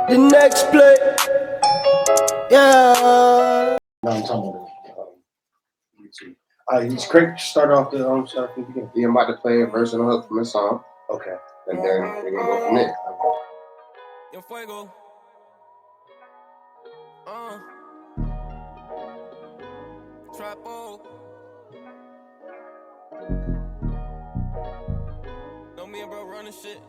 The next play, yeah. No, I'm talking about YouTube. He's Craig. Start off the start from the beginning. Yeah, I'm about to play a verse and a hook from the song, Okay. and then we're gonna go from there. Yo, Fuego. Trapo. Know me and bro running shit.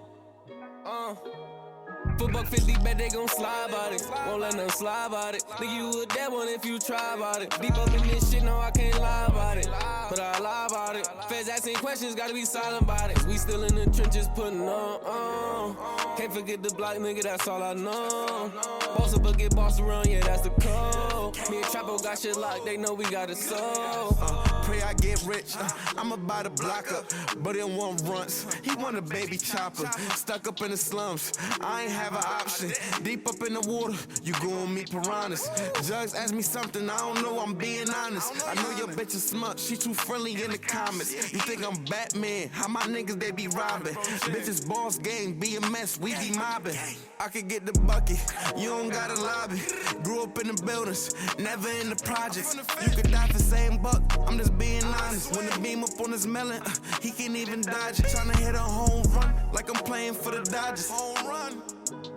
For $150, bet they gon' slide about it. Won't let them slide about it. Nigga, you a dead one if you try about it. Deep up in this shit, no, I can't lie about it. But I lie about it. Feds asking questions, gotta be silent about it. We still in the trenches putting on. Can't forget the block, nigga, that's all I know. Boss up, but get bossed around, yeah, that's the code. Me and Trapo got shit locked, they know we got it sold. Pray I get rich, I'ma buy the block up, but it won't runs. He want a baby chopper, stuck up in the slums. I ain't have an option. Deep up in the water, you gon' meet piranhas. Jugs ask me something, I don't know, I'm being honest. I know your bitch is smart, she too friendly in the comments. You think I'm Batman, how my niggas they be robbing. Bitches boss game, be a mess, we be mobbing. I could get the bucket, you don't gotta lobby. Grew up in the buildings, never in the projects. You could die for saying buck, I'm just being honest. When the beam up on his melon, he can't even dodge it. Tryna hit a home run, like I'm playing for the Dodgers. Home run,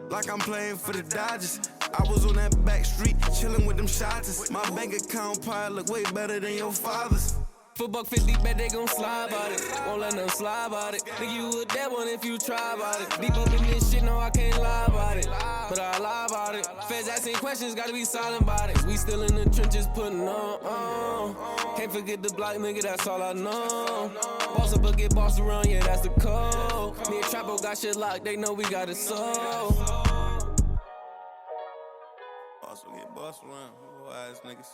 like I'm playing for the Dodgers. I was on that back street, chilling with them shots. My bank account probably look way better than your father's. For $150, bet they gon' slide about it. Won't let them slide about it. Nigga, you a dead one if you try about it. Deep up in this shit, no, I can't lie about it. But I lie about it. Feds asking questions, gotta be silent about it. We still in the trenches putting on. Can't forget the block, nigga, that's all I know. Boss up, but get bossed around, yeah, that's the code. Me and Trapo got shit locked, they know we got it sold. Also get bossed around, who ass niggas.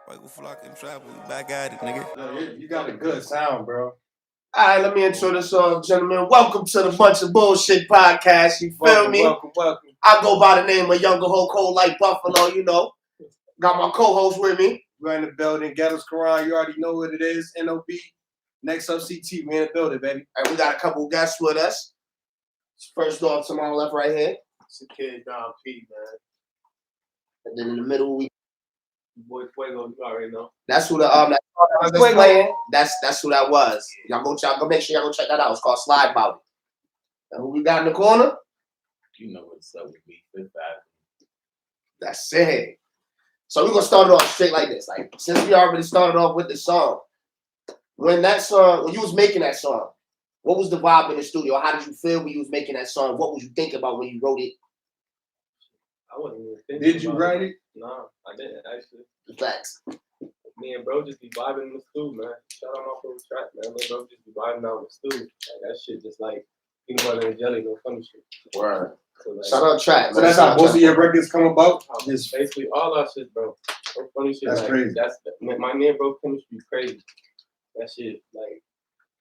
Fuego flock and travel, we back at it, nigga. No, you got a good sound, bro. All right, let me intro this gentlemen. Welcome to the Buncha BullShxt podcast. You feel me? Welcome. I go by the name of Younger Ho Cold like Buffalo, you know. Got my co-host with me. We're in the building. Ghetto's Quran, you already know what it is. NOB. NextUpCT, we in the building, baby. And we got a couple guests with us. First off, to my left right here. It's a kid, Don P, man. And then in the middle, we Boy Fuego, you already know. that's who the that was just playing. That's who that was. Y'all go make sure y'all go check that out. It's called Slide Bout. And who we got in the corner? You know what's up with me, Fifth Avenue. That's it. So we're gonna start it off straight like this. Like since we already started off with the song, when you was making that song, what was the vibe in the studio? How did you feel when you was making that song? What was you thinking about when you wrote it? I wasn't even thinking. Did you write it? No, I didn't actually. The facts. Me and bro just be vibing in the stew, man. Shout out my favorite track, man. Me and bro just be vibing out in the stew. Like that shit just like peanut butter and jelly, no funny shit. Word. So, like, Shout out track. So that's how most of your records come about? Just basically all our shit, bro. No funny shit. That's like, crazy. That's my me and bro chemistry crazy. That shit like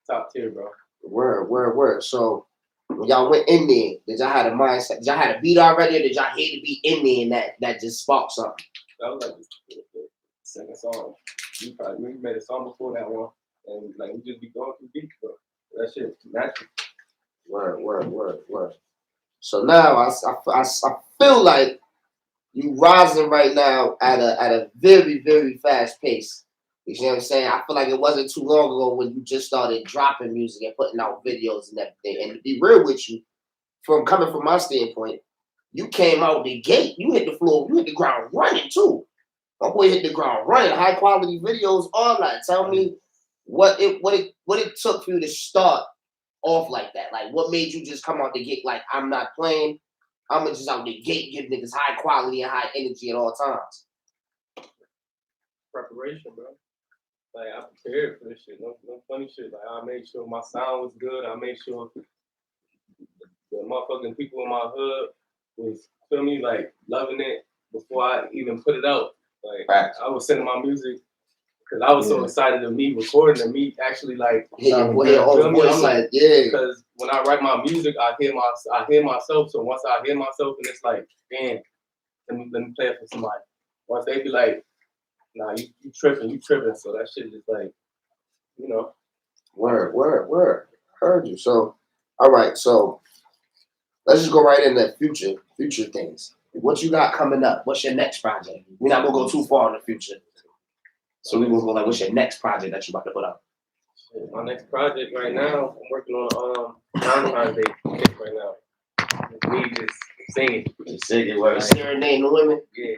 top tier, bro. Word. So when y'all went in there, did y'all have a mindset? Did y'all have a beat already, or did y'all hear the beat in there and that just sparked something? That was like the second song. We made a song before that one, and like we just be going through beats, bro. That shit natural. Word. So now I feel like you rising right now at a very, very fast pace. You know what I'm saying? I feel like it wasn't too long ago when you just started dropping music and putting out videos and everything. And to be real with you, coming from my standpoint, you came out the gate. You hit the floor. You hit the ground running too. My boy hit the ground running. High quality videos, all that. Tell me what it took for you to start off like that. Like what made you just come out the gate like I'm not playing. I'm just out the gate give niggas high quality and high energy at all times. Preparation, bro. Like I prepared for this shit. No funny shit. Like I made sure my sound was good. I made sure the motherfucking people in my hood was, feel me, like loving it before I even put it out. Like Facts. I was sending my music because I was so excited of me recording and me actually like I'm like, yeah. Because when I write my music, I hear myself. So once I hear myself, and it's like, damn, let me play it for somebody. Once they be like, nah, you tripping. So that shit is like, you know. Word. Heard you. So, all right. So let's just go right into future things. What you got coming up? What's your next project? We're not gonna go too far in the future. So we gonna go like, what's your next project that you about to put up? My next project right now, I'm working on Valentine's Day right now. It's me just singing. Just singing, where serenading the women. Yeah.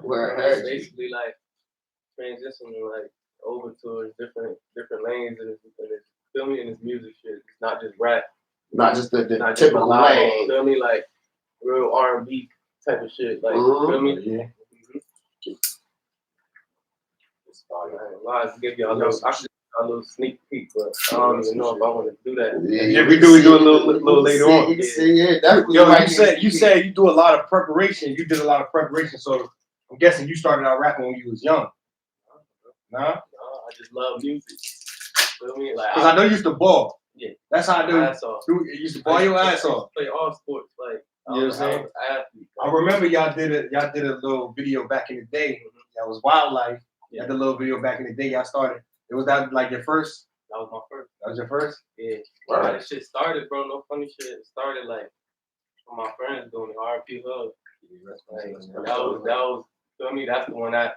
Where I It's heard basically like transitioning like over to different lanes and it's feel me in this music shit. It's not just rap. not just the Not just typical melodic, lane. feel me, like real R&B type of shit. Like feel me? Yeah. I should give y'all a little sneak peek, but I don't even know if I want to do that. Yeah, we do a little later on. You can see, yeah, definitely. Yo, you said you do a lot of preparation. You did a lot of preparation, so I'm guessing you started out rapping when you was young. Nah? No, I just love music. Feel me? Like Because I know you used to ball. Yeah. That's how I do. Ass off. You used to ball your ass off. Play all sports, like You know what I'm saying? I was an athlete. I remember y'all did a little video back in the day. That was Wildlife. You had the little video back in the day. Y'all started. It was that like your first? That was my first. That was your first? Yeah. Wow. That shit started, bro. No funny shit. It started like from my friends doing the RP Hub. Like, that was feel me. That's the one I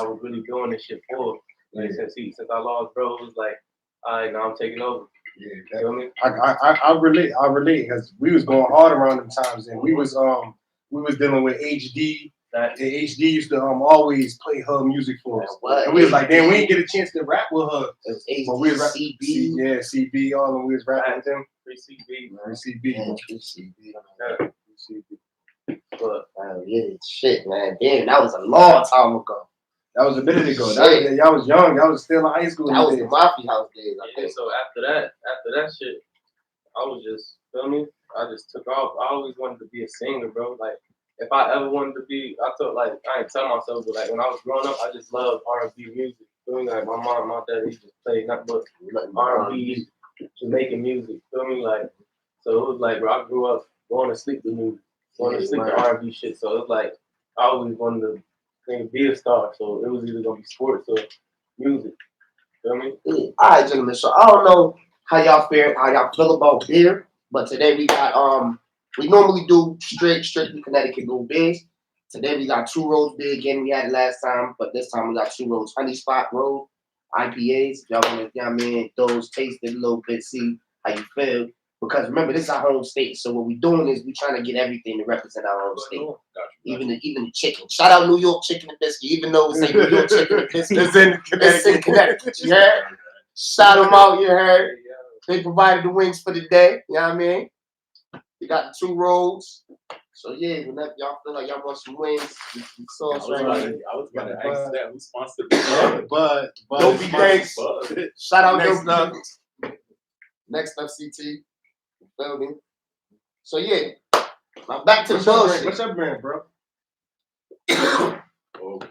was really doing this shit for. Like since I lost, bro, it was like, all right, now I'm taking over. Yeah, feel me? I relate because we was going hard around them times and we was dealing with HD. And HD used to always play her music for us. And we was like, damn, we didn't get a chance to rap with her. It was HD, but we was CB. Yeah, CB, all of them. We was rapping with them. Free CB. But yeah, shit, man. Damn, that was a long time ago. That was a minute ago. Y'all was young. Y'all was still in high school. That was the Mafia House days, I think. So after that shit, I was just, feel me? I just took off. I always wanted to be a singer, bro. Like, if I ever wanted to be, I thought, like, I ain't tell myself, but like when I was growing up, I just loved R&B music. Feel me? Like my mom, my dad, they just played nothing but R&B, Jamaican music. Feel me? Like, so it was like, bro, I grew up going to sleep to music, going to sleep to R&B shit. So it was like, I always wanted to be a star. So it was either gonna be sports or music. Feel me? Yeah. All right, gentlemen. So I don't know how y'all feel about beer, but today we got we normally do strictly Connecticut Gold beers. Today we got 2 Roads beer again. We had it last time, but this time we got 2 Roads Honey Spot Road IPAs. Y'all want to, those taste it a little bit, see how you feel. Because remember, this is our home state. So what we're doing is we're trying to get everything to represent our home state. Even the chicken. Shout out New York Chicken and Biscuit, even though it's like New York Chicken and Biscuit. It's in Connecticut. You heard? Shout them out, you heard? They provided the wings for the day. You know what I mean? You got the 2 Roads. So yeah, whenever y'all feel like y'all want some wings, sauce right here. I was gonna ask that who sponsored the Bud. Don't be thanks. Shout out NextUpCT. Feel me? So yeah. Now back to the bullshit. What's up, man, bro? Oh,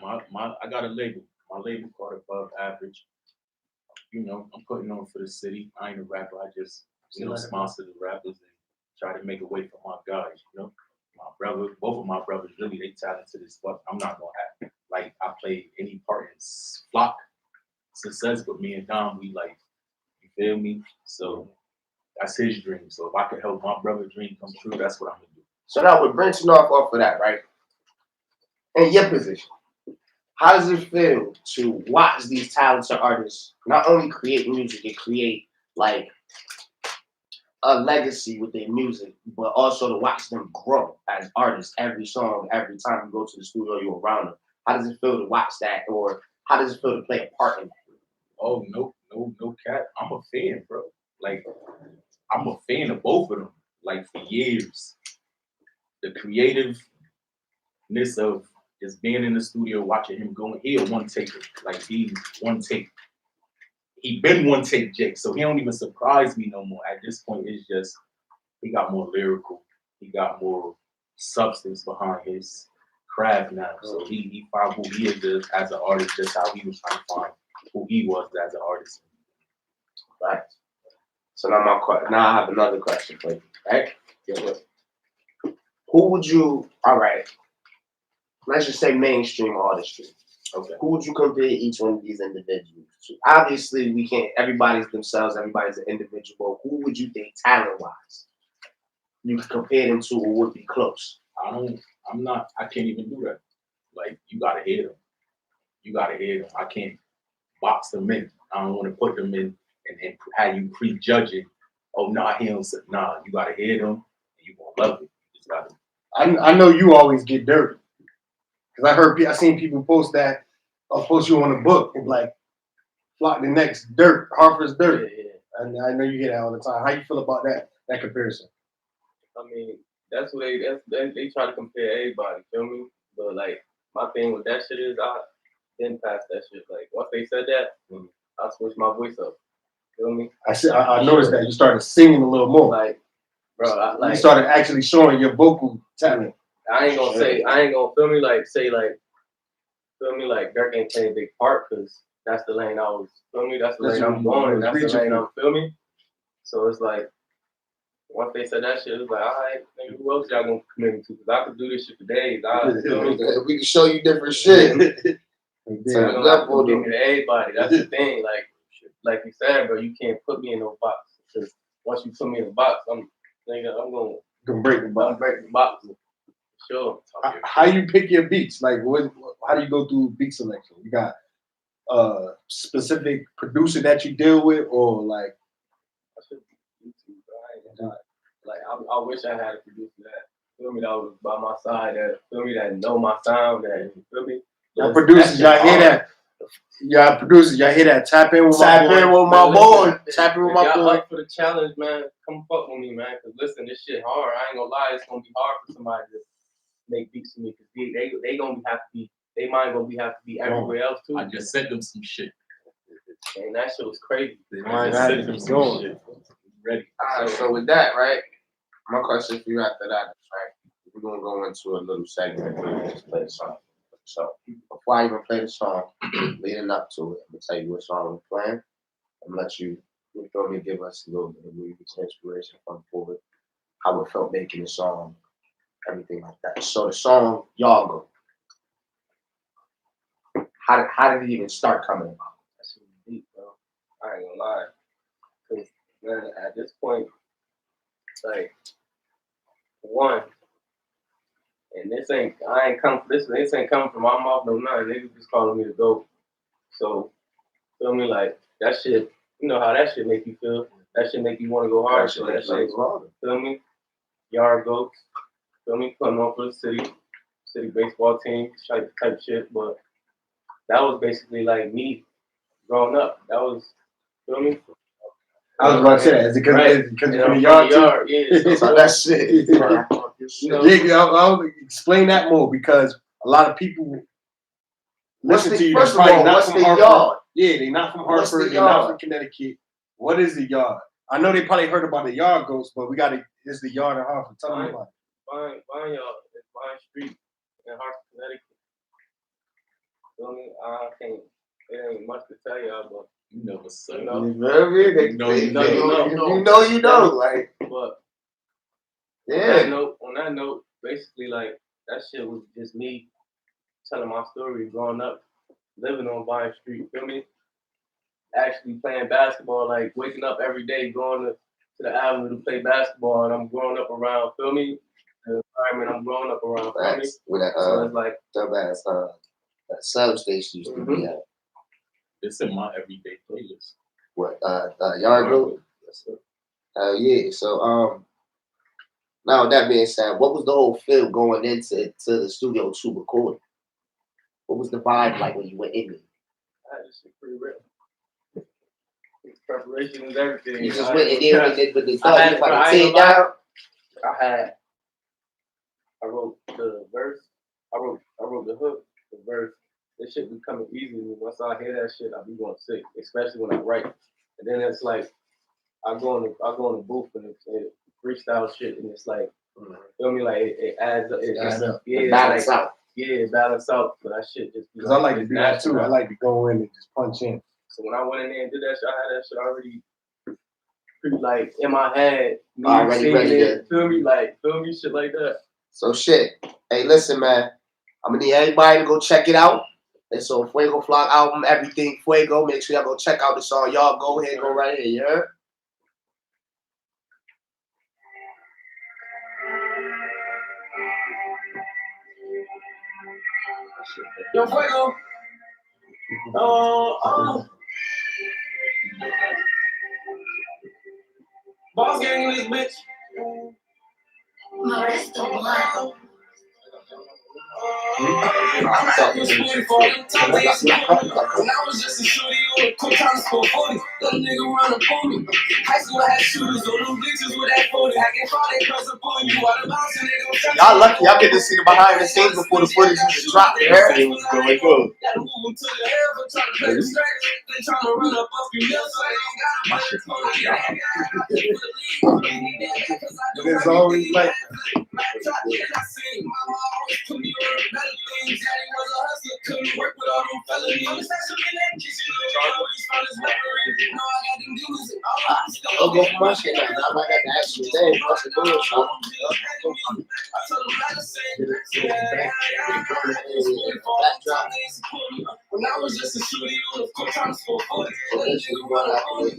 I got a label. My label called Above Average. You know, I'm putting on for the city. I ain't a rapper. I just sponsor the rappers and try to make a way for my guys. You know, my brother, both of my brothers, really they talented as fuck. I'm not gonna have like I play any part in Flock success, but me and Dom, we like, you feel me? So that's his dream. So if I could help my brother's dream come true, that's what I'm gonna do. So now we're branching off of that, right? In your position, how does it feel to watch these talented artists not only create music and create like a legacy with their music, but also to watch them grow as artists every song, every time you go to the studio, you're around them? How does it feel to watch that, or how does it feel to play a part in that? Oh, no cap. I'm a fan, bro. Like, I'm a fan of both of them, like, for years. The creativeness of just being in the studio, watching him going, he a one-taker. Like, he's one take. He been one take Jake, so he don't even surprise me no more. At this point, it's just, he got more lyrical. He got more substance behind his craft now. So he found who he is as an artist, just how he was trying to find who he was as an artist. Right. So now I have another question for you, right? Yeah, who would you, all right, let's just say mainstream artistry. Okay. Who would you compare each one of these individuals to? Obviously, we can't, everybody's themselves, everybody's an individual. Who would you think talent-wise you can compare them to or would be close? I can't even do that. Like, you gotta hear them. You gotta hear them. I can't box them in. I don't want to put them in and have you prejudge it. Oh, nah, he don't say, nah, you gotta hear them and you gonna love it. You just gotta. I know you always get dirty. Because I seen people post that, or post you on a book, and like, Flock the Next, dirt, Harper's dirt. Yeah. And I know you get that all the time. How you feel about that comparison? I mean, that's what they try to compare everybody, feel me? But like, my thing with that shit is I didn't pass that shit. Like, once they said that, I switched my voice up. Feel me? I noticed that you started singing a little more. Like, bro, you started actually showing your vocal talent. I ain't gonna feel me like feel me like Dirk ain't playing a big part because that's the lane I was, feel me? That's the lane I'm going, that's the lane I'm, feel me? So it's like, once they said that shit, it was like, all right, nigga, who else y'all gonna commit me to? Because I could do this shit for days. We can show you different shit. So you don't have to give me to everybody. That's the thing. Like you said, bro, you can't put me in no box. Because once you put me in a box, I'm gonna break the box. Break the box. Sure. How you pick your beats? Like, how do you go through beat selection? You got a specific producer that you deal with, or like? Like, I wish I had a producer that, feel me, that was by my side, that, feel me, that know my sound, that, feel me? Y'all producers, y'all hear that? Y'all producers, y'all hear that? Tap in with my boy. Tap in with my boy. Up for the challenge, man. Come fuck with me, man. Cause listen, this shit hard. I ain't gonna lie, it's gonna be hard for somebody to make beats for me. Cause they gonna have to be, they mind gonna have to be everywhere else too. I just sent them some shit. And that shit was crazy. I just sent them some shit. Ready. All right, so with that, right? My question for you after that, right? We're gonna go into a little segment where we just play the song. So before I even play the song, leading up to it, I'm gonna tell you what song we're playing and let you feel me, give us a little bit of music inspiration from forward, how it felt making the song, everything like that. So the song Y'all Go. How did it even start coming about? That shit was deep, bro. I ain't gonna lie. Cause man, at this point, like, one, and this ain't coming from my mouth, no nothing. They just calling me the GOAT. So, feel me, like, that shit, you know how that shit make you feel. That shit make you want to go hard. So that shit, feel me? Yard goats. Feel me? Putting on for the city baseball team, type shit. But that was basically like me growing up. That was, feel me? I was about to say that. Is it because you're in the yard? Yeah. So that shit. I'll explain that more because a lot of people listen to you. First of all, what's the yard? Yeah, they're not from Hartford. They're not from Connecticut. What is the yard? I know they probably heard about the yard ghost, but it's the yard in Hartford. Tell them about it. Fine, y'all. It's Vine Street in Hartford, Connecticut. Feel me? I can't. It ain't much to tell y'all, but you know what's up. You know. Like, but yeah. On that note, basically, like, that shit was just me telling my story growing up, living on Vine Street. Feel me? Actually playing basketball, like waking up every day, going to the avenue to play basketball, and I'm growing up around. Feel me? The environment I'm growing up around. Feel me? With that, so it's like dumbass that substation used to be at. It's in my everyday playlist. What, Yard Group? Yes, sir. Yeah. So, now with that being said, what was the whole feel going into the studio to record? What was the vibe like when you went in there? That shit pretty real. Preparation is everything. You just went in there with the thought, you about to take down? I wrote the verse, I wrote the hook, the verse. This shit be coming easy to me. Once I hear that shit, I be going sick, especially when I write. And then it's like I go in the booth and it's freestyle shit, and it's like, feel me, like it adds up. It adds up. Yeah, balance out. Yeah, balance out. So that shit just. Because I like to do that too. I like to go in and just punch in. So when I went in there and did that shit, I had that shit already pretty like in my head. Me already ready to feel me, shit like that. So shit. Hey, listen, man. I'm gonna need everybody to go check it out. It's on Fuego Flock album, everything Fuego. Make sure y'all go check out the song. Y'all go ahead, go right here, you heard? Yo, Fuego. Boss gang in this bitch. I'm talking shit for them top days. When I was just a shorty on the court trying to score 40, little nigga run up on me. High school had shooters on them bleachers with that 40. I can find that cause I'm pulling you out of bounds and they gon' shut Y'all lucky. Y'all get to see the behind the scenes before the footage even dropped. You heard? It was really good. Gotta move them to the hell for trying to play the straight. They trying to run up off your mill, so they ain't got to play the It's always like I'll go for my shit now. Now I got the actual thing. Buncha BullShxt. When I was just a shooter, on the court trying to score 40. Let a nigga run up on me.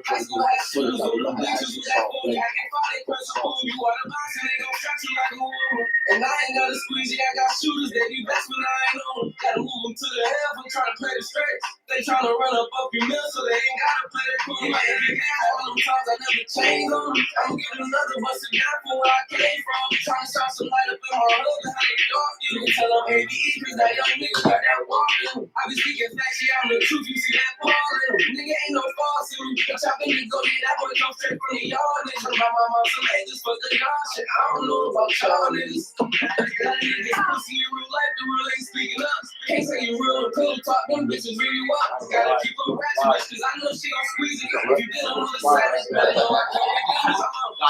High school had shooters on the bleachers with that 40. I can find it, press a pull you out of box and they gon' shot you like a woman. And I ain't gotta squeeze you, I got shooters that be best when I ain't on. Gotta move them to the hell, I'm trying to play the straight. They trying to run up your mill, so they ain't gotta play their cool. Like every day, all them times I never changed on them. I'm giving another busted down for where I came from. Trying to shine some light up in my hood and have it dark. You can tell I'm ABE, cause that young nigga got that walk in him. I be speaking facts, yeah, I'm the truth, you see that ball in him. Nigga ain't no false in me. But y'all think go get that boy come straight from the yard, nigga. My mama, some haters for the yard shit. I don't know about y'all niggas. That niggas pussy in real life, the real ain't speaking up. Can't say you real cool, talk them bitches really wild. Gotta keep them ratchet, cause I know she gon' squeeze it. If you dealing with a savage, better know I can't.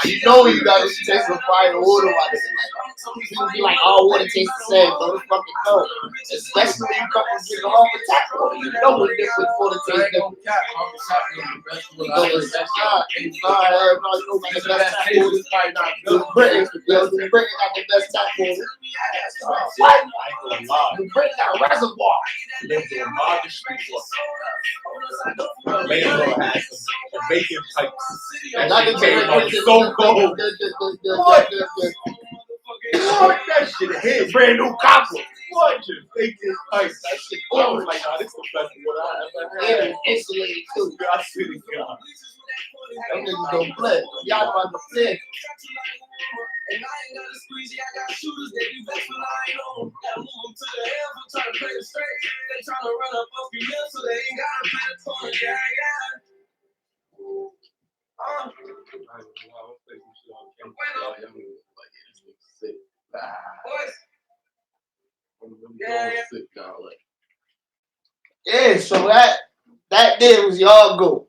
You know you gotta taste some fire water while this is like, be like, all water tastes the same, bro. It's fucking dope. Especially when you come and get off the tap water, you know what different water tastes different. You know it's not. You know the best tap water. The Britain got the best tap water. What? The Britain got a reservoir. Jamaican pipes. And I can That shit so cold. Fuck that shit hit. Brand new copper. What? Jamaican pipes. That shit cold. Like, nah, this is the best water I ever had. Insulated too. I see this guy. Them niggas don't play. Y'all about to play. And I ain't gotta squeeze you, I got shooters that be best when I ain't on. Gotta move them to the hell, I'm trying to play the straight. They trying to run up off your mill, so they ain't gotta play the corner. Yeah, so that day was y'all go.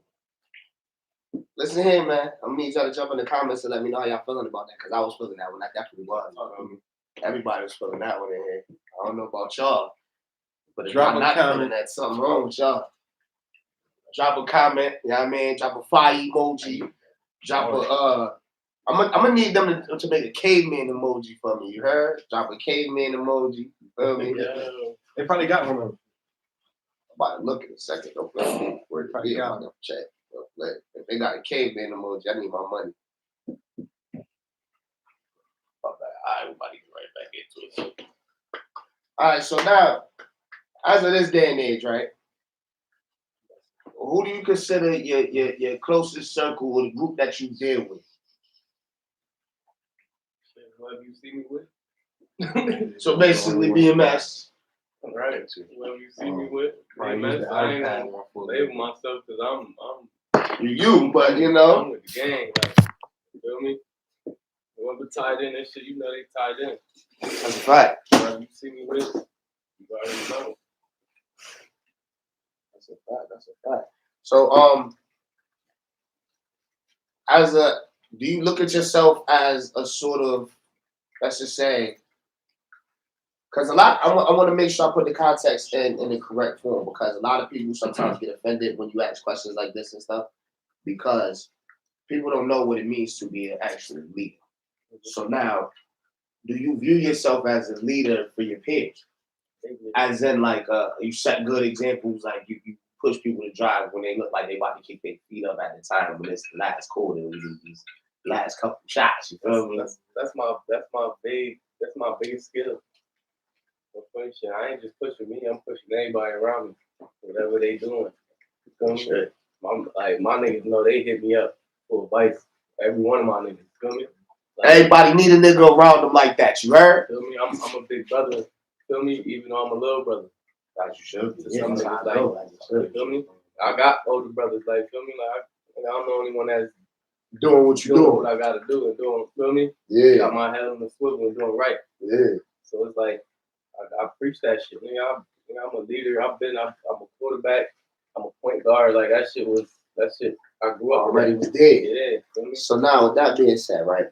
Listen here, man. I'm gonna need y'all to jump in the comments and let me know how y'all feeling about that, because I was feeling that one. I definitely was. Everybody was feeling that one in here. I don't know about y'all, but if Drop I'm a not comment. feeling that, something wrong with y'all. Drop a comment, you know what I mean? Drop a fire emoji. Drop a I'm gonna need them to make a caveman emoji for me. You heard? Drop a caveman emoji. You feel me? they probably got one of them. I'm about to look in a second. Don't feel me. Where the Probably got I'm gonna check. If they got a caveman emoji, I need my money. Fuck that. All right, everybody get right back into it. All right, so now, as of this day and age, right? Who do you consider your closest circle or the group that you deal with? Whoever you see me with. So basically, BMS. Right. Whoever you see me with. Right, BMS, I ain't gonna label myself because I'm But you know, I'm with the gang. Like, you feel me? Whoever tied in this shit, you know they tied in. that's a fact. Whoever you see me with, you already know. That's a fact. That's a fact. So do you look at yourself as a sort of, let's just say, because I want to make sure I put the context in the correct form, because a lot of people sometimes get offended when you ask questions like this and stuff, because people don't know what it means to be an actual leader. So now, do you view yourself as a leader for your peers? As in, like, you set good examples, like you push people to drive when they look like they about to kick their feet up at the time when it's the last quarter, these last couple shots. You feel me? That's my biggest skill. No funny shit. I ain't just pushing me. I'm pushing everybody around me. Whatever they doing. You feel me? My niggas know they hit me up for advice. Every one of my niggas. Feel me? Like, everybody need a nigga around them like that. You heard? Feel me? I'm a big brother. Feel me? Even though I'm a little brother. As you should. To some niggas, like, feel me? I got older brothers. Like, feel me? Like, I'm the only one that's doing what you doing doing. what I gotta do and doing. Feel me? Yeah. Got my head on the swivel and doing right. Yeah. So it's like I preach that shit. Nigga, I'm a leader. I'm a quarterback. I'm a point guard. Like that shit. I grew up already with. Was dead. Yeah. Feel me? So now, with that being said, right?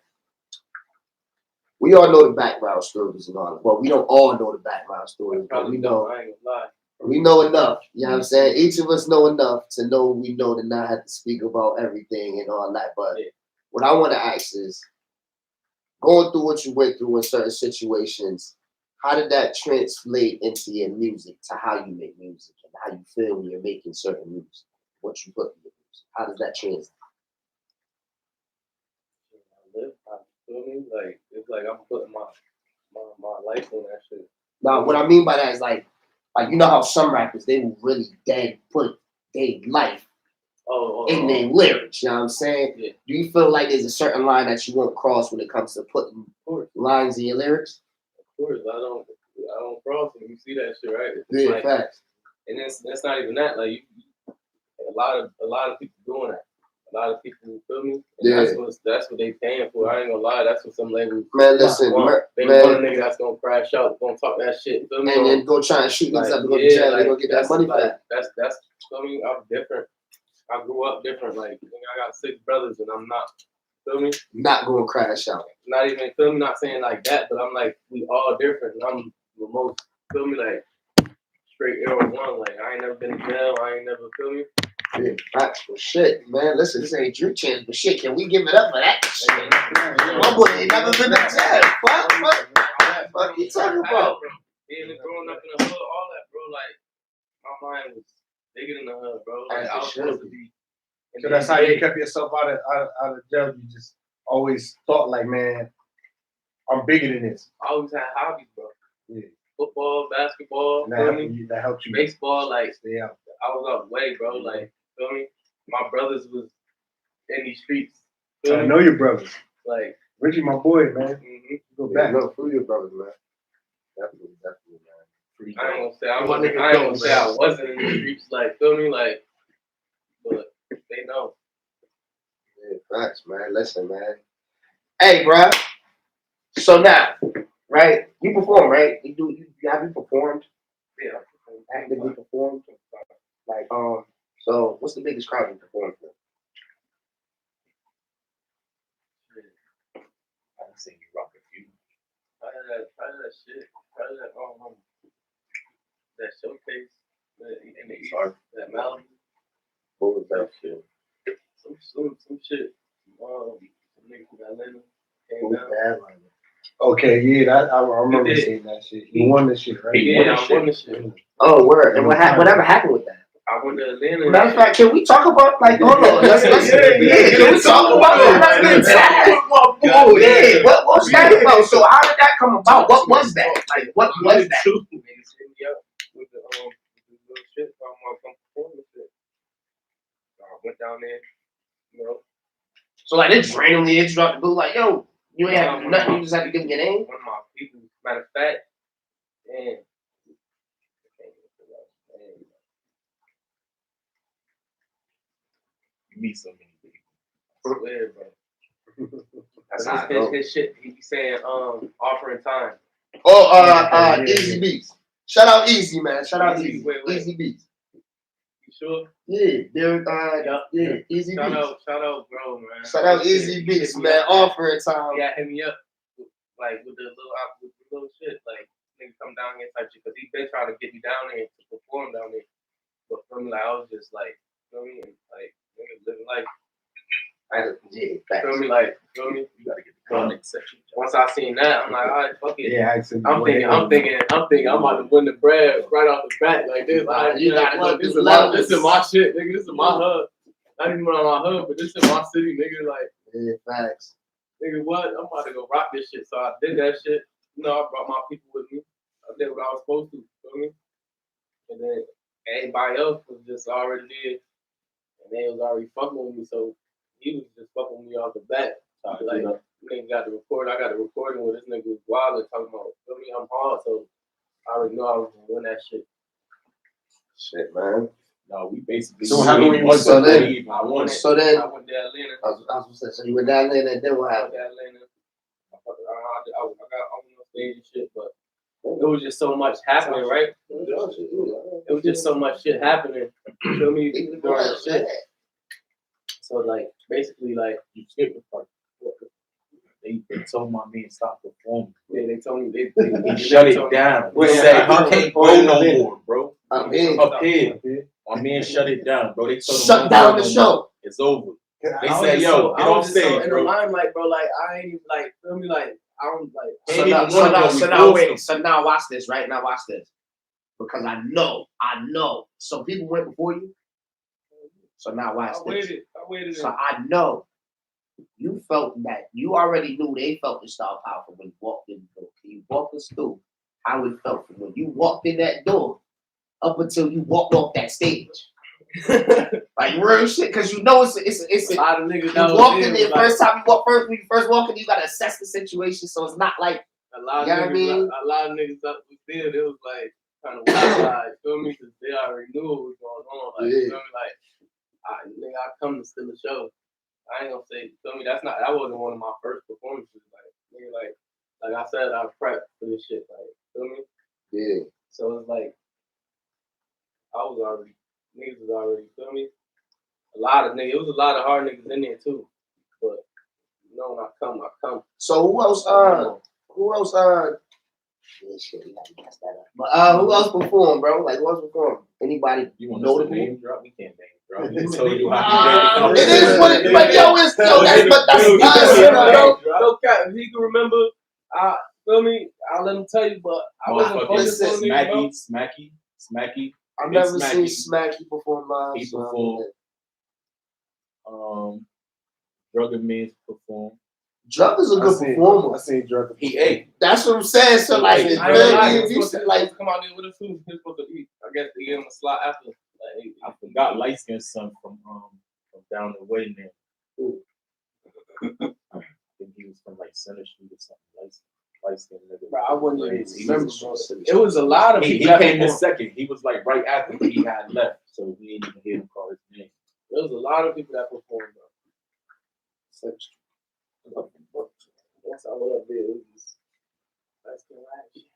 We all know the background stories and all that. Well, we don't all know the background stories, but we know. I ain't gonna lie. We know enough. You know what I'm saying? Each of us know enough to know we know to not have to speak about everything and all that. But what I want to ask is, going through what you went through in certain situations, how did that translate into your music, to how you make music and how you feel when you're making certain music, what you put in your music? How does that translate? Feel me? Like it's like I'm putting my life on that shit. Now, what I mean by that is like you know how some rappers, they will really put their life in their lyrics. You know what I'm saying? Yeah. Do you feel like there's a certain line that you won't cross when it comes to putting lines in your lyrics? Of course, I don't cross them. You see that shit, right? Yeah, like, facts. And that's not even that. Like a lot of people doing that. A lot of people, feel me? And that's what they paying for. I ain't gonna lie, that's what some labels want. They want a nigga that's gonna crash out, gonna talk that shit, feel me? And then go try and shoot niggas up and go to jail. They gonna get that money for that. That's feel me? I'm different. I grew up different. Like I got 6 brothers and I'm not, feel me? Not gonna crash out. Not even, feel me? Not saying like that, but I'm like, we all different. And I'm the most, feel me? Like straight arrow one. Like I ain't never been in jail. I ain't never, feel me? Yeah, facts. Well, shit, man. Listen, this ain't your chance, but shit, can we give it up for that? My boy ain't never been to jail. Fuck you talking about? Yeah, growing up in the hood, all that, bro. Like my mind was bigger than the hood, bro. Like I was supposed to be. So that's how you kept yourself out of jail. You just always thought like, man, I'm bigger than this. I always had hobbies, bro. Yeah. Football, basketball, that helped you. Baseball, like stay out. I was up way, bro. Like, feel me? My brothers was in these streets. I know your brothers. Like Richie, my boy, man. Mm-hmm. Go back. No, through your brothers, man. Definitely, man. I ain't gonna say I wasn't in the streets, like, feel me? Like, but they know. Yeah, facts, man. Listen, man. Hey, bro. So now, right? You perform, right? Have you performed? Yeah. Actively performed? Like, so what's the biggest crowd you performed for? I done seen you rock a few. I had that shit. I had that showcase. That Malibu. What was that shit? Some shit. Some niggas from Atlanta came down. Okay, yeah, I remember seeing that shit. You won this shit, right? Yeah, I won this shit. Oh, word. And whatever happened with that? I went to Atlanta. Matter of fact, can we talk about, like, hold on, let's can we talk about that? That's good time. Yeah, what's that about? So how did that come about? What was that? Like, what was that? Niggas hit me up with the little shit. I'm like, I'm performing shit. So I went down there, you know. So, like, they just randomly hit you out the blue, like, yo, you ain't have to do nothing, you just have to give me your name? One of my people, matter of fact, damn. You meet so many people. I swear, bro. That's how I go. His shit, he be saying, offering time. Oh, Easy Beats. Shout out Easy, man. Shout out Easy. Wait. Easy Beats. You sure? Yeah, Derek, Easy Shout Beats. out, bro, man. Shout out Easy Beats, man. Offering time. Yeah, hit me up, like, with the little shit, like, nigga come down here type shit, because he been trying to get me down there to perform down there. But for me, like, I was just like, feel me? Like, nigga living life. Feel me? Like, feel me? You gotta get the comment section. Once I seen that, I'm like, all right, fuck it. Yeah, I'm thinking I'm about to win the bread right off the bat. Like this, you gotta go. This is my shit, nigga. This is my hood. Not even on my hood, but this is my city, nigga. Like, yeah, facts. Nigga, what? I'm about to go rock this shit. So I did that shit. You know, I brought my people with me. I did what I was supposed to. Feel me? And then everybody else was just already there, and they was already fucking with me. So he was just fucking with me off the bat. Like, nigga got the record. I got the recording where this nigga was wild and talking about, feel me, I'm hard. So I already know I was gonna win that shit. Shit, man. No, we basically. So how come we went so then? I went So then, I went to Atlanta. I was gonna say, so you went down there, and then what I went happened? to Atlanta. I got on the stage and shit, but it was just so much happening, right? It was just so much shit happening. You feel me? During the shit. So like, basically, like, You skipped the part. They told my man stop performing. yeah, they told me He they shut it told me- down. He Wait, said how he can't long go was no it? more, bro. I'm in. Up here. My man shut it down, bro. They told him Shut don't down go the no show. more. It's over. They I was said, just yo, so- get I off was just so stage, in bro. the limelight, bro. Like, I ain't like, feel me, like, I don't like. So Ain't now, even so one now, of them. so We now, forced wait. them. So now, watch this, right? Now, watch this. Because I know. Some people went before you. So now, watch I this. waited. So I know you felt that you already knew they felt the star power from when you walked in the door. You walked us through how it felt from when you walked in that door up until you walked off that stage. Like real shit, because you know it's a lot of niggas you that was walked in there, there like, first time when you first walk in, you gotta assess the situation. So it's not like a lot you know of what I niggas, mean? a lot of niggas that was there, they was like kind of wild, feel me? Because they already knew what was going on. Like, Yeah. feel me? Like, nigga, I come to steal the show. I ain't gonna say, feel me? That wasn't one of my first performances. Like, nigga, like I said, I prepped for this shit. Like, feel me? yeah. So it's like, niggas was already, feel me? It was a lot of hard niggas in there too. But, you know, when I come. So who else? Yeah, shit, we gotta mess that up. But who else performed, bro? Like who else performed? Anybody You want us to notable? name drop? We can't name drop. We told you how It is what it is. But yo, it's yo, that's us, bro. No cap, if he can remember, feel me? I'll let him tell you, but I wasn't focused on niggas, bro. Smacky. I've Big never seen Smacky. Smacky perform live. He so performed. Drugger Man performed. Drug is a good performer. I seen Drug. He ate. That's what I'm saying. So like, He ate. I ain't lying, if you said, like, come out there with us too. He's supposed to eat. I guess they gave him a slot after. Like, I forgot light skinned son from down the way now. I think he was from like Center Street or something. Light skinned nigga. bro, I wouldn't even He remember, was- bro. It was a lot of He people. that came in performed. second. He was like right after he had left, so we didn't even hear him call his name. There was a lot of people that performed, bro. Once I went up there, it was just nice to relax.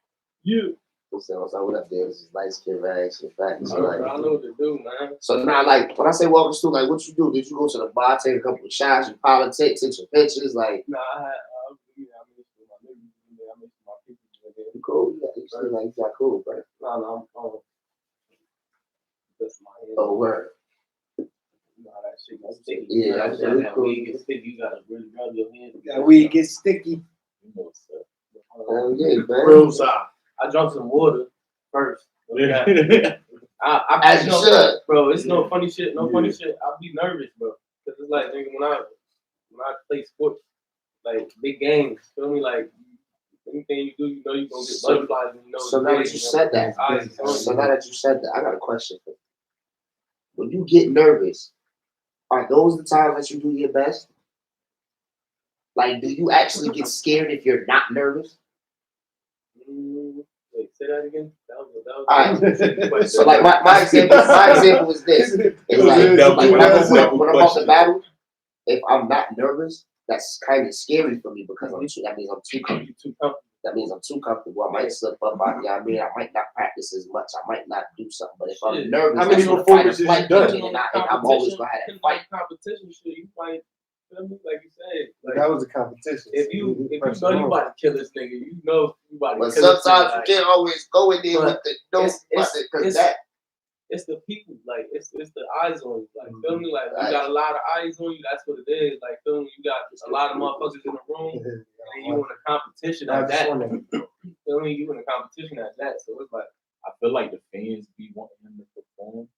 You. So what up there? This is light skin rags and facts. So, I like, know what to do, man. so now, like, when I say walking through, like, what you do? Did you go to the bar, take a couple of shots, you politics, take some pictures, like? Nah, I missed my niggas, I missed my people. You cool? Yeah, you seem like you got cool, bro. No, I'm that's my head. Oh, word. You know how that shit gets sticky. Yeah, You know that's that really shit, cool. weed gets sticky, you gotta really rub your hand. That weed gets sticky. You know what's up. Hell yeah, man. Real side. I drank some water first. Yeah. I As you know, should. bro. It's no funny shit. No funny shit. I be nervous, bro. Cause it's like, nigga, when I play sports, like big games, feel me? Like anything you do, you know you gonna get butterflies. And you know. So now that you said that, I got a question for you. When you get nervous, are those the times that you do your best? Like, do you actually get scared if you're not nervous? Wait, say that again. That was All right. So like my example is this. It's like when I'm off the battle, if I'm not nervous, that's kind of scary for me because that means I'm too comfortable. That means I'm too comfortable. I might slip up on you. I mean, I might not practice as much. I might not do something. But if I'm nervous, How many that's when the performances fight you done? kicks in, and I'm always gonna have that fight. Competition shit, you fight. Like you said, like, That was a competition. if you know you about to kill this nigga, you know you about to But kill this nigga. sometimes Like, you can't always go in there with the because that. It's the people, like it's the eyes on you, like feel me, like you got a lot of eyes on you. That's what it is, like feel me. You got a lot of motherfuckers in the room, and you in a competition at that. Feel me, you in a competition at that. So it's like I feel like the fans be wanting him to perform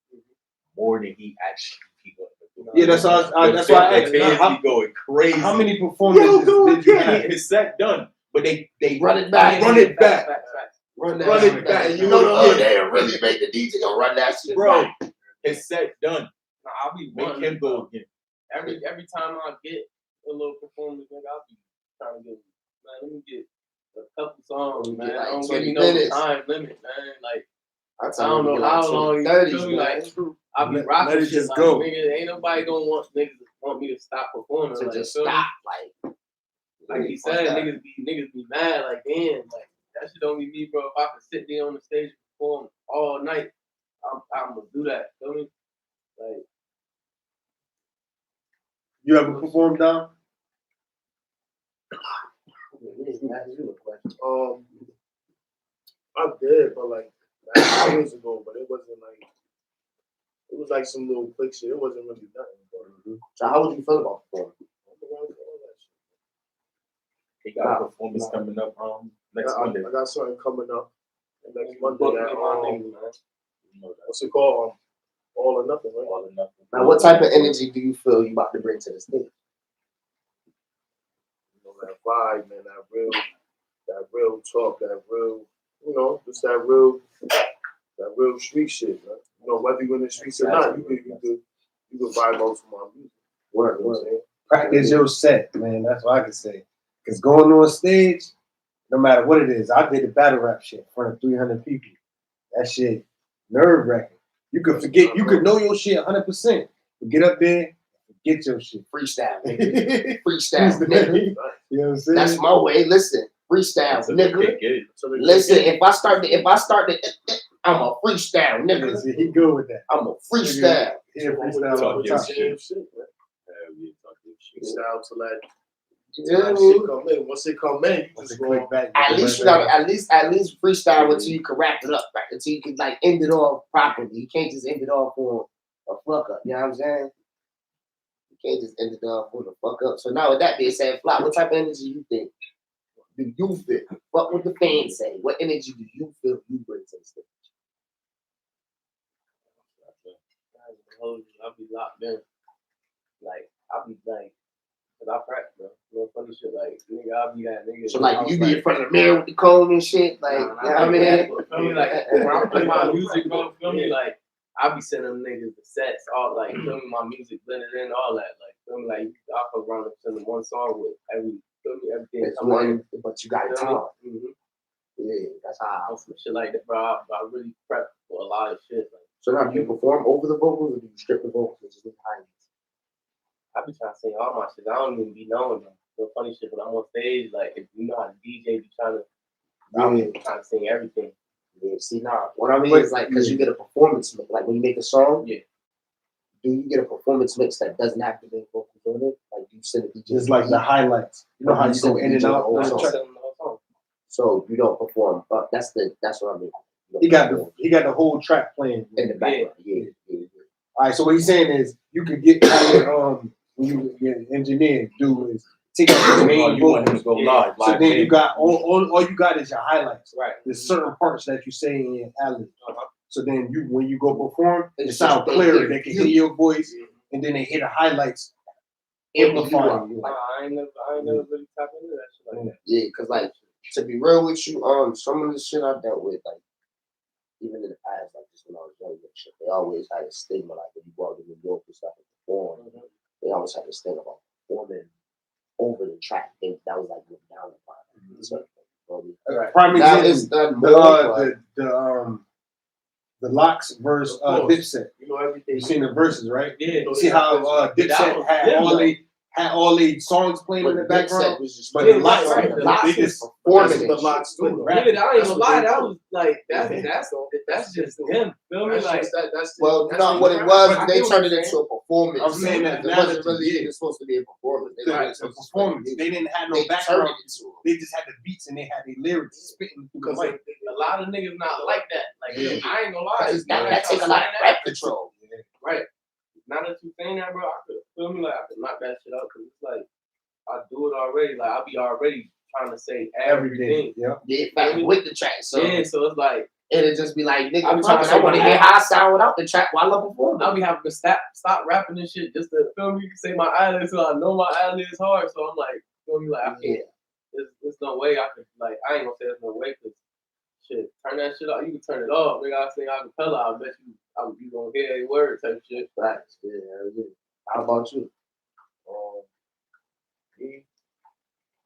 more than he actually be going to do. Yeah, that's why I asked. The fans be going crazy. How many performances did you have? His set done, but they Run it back. Run it back. Run that Run shit it back. You know the they really make the DJ go run that shit. Bro, it's set done. Nah, I'll be Make him go again. Every time I get a little performance, nigga, I'll be trying to get, man, let me get a couple songs, man. Like I don't 20 give me minutes. no time limit, man. Like, I don't know how long you 30s, feel me, man. like, I'll be rocking let it shit just like, go. nigga, ain't nobody gonna want niggas to want me to stop performing. To like, just feel me? stop, Like he said, niggas be mad, like, damn, like, that shit don't be me, bro. If I could sit there on the stage and perform all night, I'm gonna do that, feel me? Like, You ever performed down? I did, but like years ago, but it wasn't like it was like some little quick shit. It wasn't really nothing. So how would you feel about performing? He got a performance coming up next Monday. I got something coming up next Monday. book me, my nigga, man. You know that. What's it called? All or Nothing, right? All or nothing. Now, what type of energy do you feel you about to bring to the stage? You know, that vibe, man, that real talk, that real, you know, just that real street shit, man. You know, whether you're in the streets or not, you can vibe out to my music. Word, You know what I'm word. saying? Practice your set, man. That's what I can say. Because going on stage, no matter what it is, I did the battle rap shit in front of 300 people. That shit nerve wracking. You could forget, you could know your shit 100%. But get up there, forget your shit. Freestyle, nigga. Freestyle, nigga. You know what I'm saying? That's my way. Listen, freestyle, So they nigga. can't get it. Listen, if I start to, I'm a freestyle, nigga. Yeah, he good with that. I'm a freestyle. Yeah, freestyle all the Talk your time. shit. Shit, man. Yeah, talk your shit. Freestyle till that Yeah, shit come in. Once it come in, you Once just it go click back, At least you gotta at least freestyle until you can wrap it up, right? Until you can like end it off properly. You can't just end it off on a fuck up. You know what I'm saying? You can't just end it off on a fuck up. So now with that being said, Flop, what type of energy you think? Do you feel? What would the fans say? What energy do you feel you bring to the stage? I'll be locked in. Like, I'll be like, cause I practice, bro. No funny shit. Like, nigga, I'll be that nigga. So like you be in front of the mirror with the comb and shit, like you know what I mean? Feel me? Like, when I play my music, bro, feel me? Like, I be sending them niggas the sets, all like, feel me? My music blended in, all that. Like, feel me? Like, I fuck around and send them one song with feel me? Everything It's coming one, in. but you got it Feel me? time. Yeah, that's how. On some shit like that, bro. I really prep for a lot of shit. Like, So now do you perform over the vocals or do you strip the vocals and just leave behind? I be trying to sing all my shit. I don't even be knowing them. No funny shit, but I'm on stage. Like, if you know how to DJ, be trying to, I'm trying to sing everything. Yeah, see now, what I mean is like because you get a performance mix. Like when you make a song, Yeah. do you get a performance mix that doesn't have to be vocals on it? Like you send it Just like the highlights. You know how you go in and out. Oh, I'm so- singing the whole song. So you don't perform. That's what I mean. You He got don't the whole track playing. perform in the background. Yeah. All right, so what he's saying is you could get when you get an engineer do is take out the main You want him vocals. to go live. So then you got all you got is your highlights. Right. There's certain parts that you say in your ad-lib. Uh-huh. So then when you go perform, it It's sounds just clearer. they They can hear hear your voice, and then they hear the highlights amplifying you. Nah, I ain't never really tapped into that shit like that. Yeah, because like to be real with you, some of the shit I dealt with, like even in the past, like just when I was younger, and shit, they always had a stigma. Like when you go out to New York and stuff and perform, they always had this thing about performing over the track. That was like looked down upon. Certain things, you know what I mean? Prime Now example, it's done more. the Locks verse Dipset. You know everything. You seen the verses, right? Yeah. You see how Dipset had all the songs playing in the background, but the Locks, they just performing the it. Locks too. Nigga, I ain't gonna lie, that was like that's just them. Feel me? Like Well, that's not the what it rap. was. I They get what turned it you're into a performance. I'm saying that it now wasn't that you really get even supposed to be a performance. They the performance. They didn't have no They turned background. it into a- They just had the beats and they had the lyrics spitting through the Because mic. a lot of niggas not like that. Like I ain't gonna lie, Because that take a lot of rap control. Right. Now that you saying that, bro, I could feel me like I could knock that shit out because it's like I do it already. Like I'll be already trying to say everything. Yeah. Yeah, back with the track. So Yeah, so it's like it'll just be like, nigga, I'm I'm trying to talking. I want to say hear how I sound without the track while I'm performing. I'll be having to stop rapping this shit just to feel me. You can say my eyelids, so I know my eyelids is hard. So I'm like, feel me, like I can't. There's no way I could like. I ain't gonna say there's no way because shit, that shit off. You can turn it off. Nigga, I sing acapella. I bet you gonna hear a word type shit. Facts. Yeah. How about you? Me,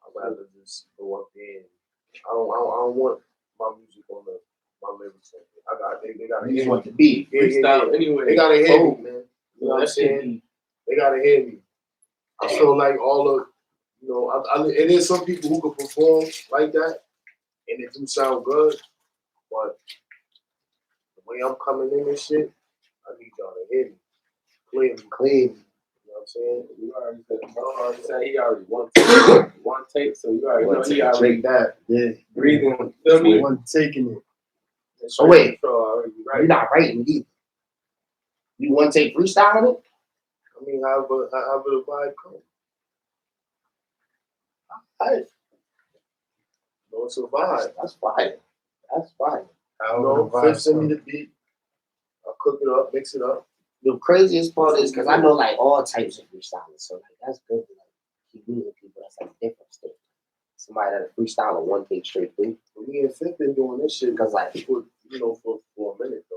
I'd rather just go up there. I don't want my music on my lyrics. They gotta You just hear want me. the beat. Freestyle anyway. They gotta hear Oh. me, man. You know Yeah, what I'm that shit saying? They gotta hear me. I feel like all of, you know, and there's some people who can perform like that, and it do sound good, but the way I'm coming in this shit, I need y'all to hear me clearly. You know what I'm saying? You already said he already one take, so you already know he already Drink that. Yeah. breathing. Feel me? One taking it. So wait, Right. you're not writing either. You want to take freestyling it? I mean, however the vibe comes. Hey, You know, it's a vibe. that's fine. That's fine. You know, Fifth send me the beat. I'll cook it up, mix it up. The craziest part is because I know like all types of freestyling, so like that's good to like keep meeting people that's like different stuff. Somebody that freestyle on one take straight through. But me and Fifth been doing this shit Because like for a minute though.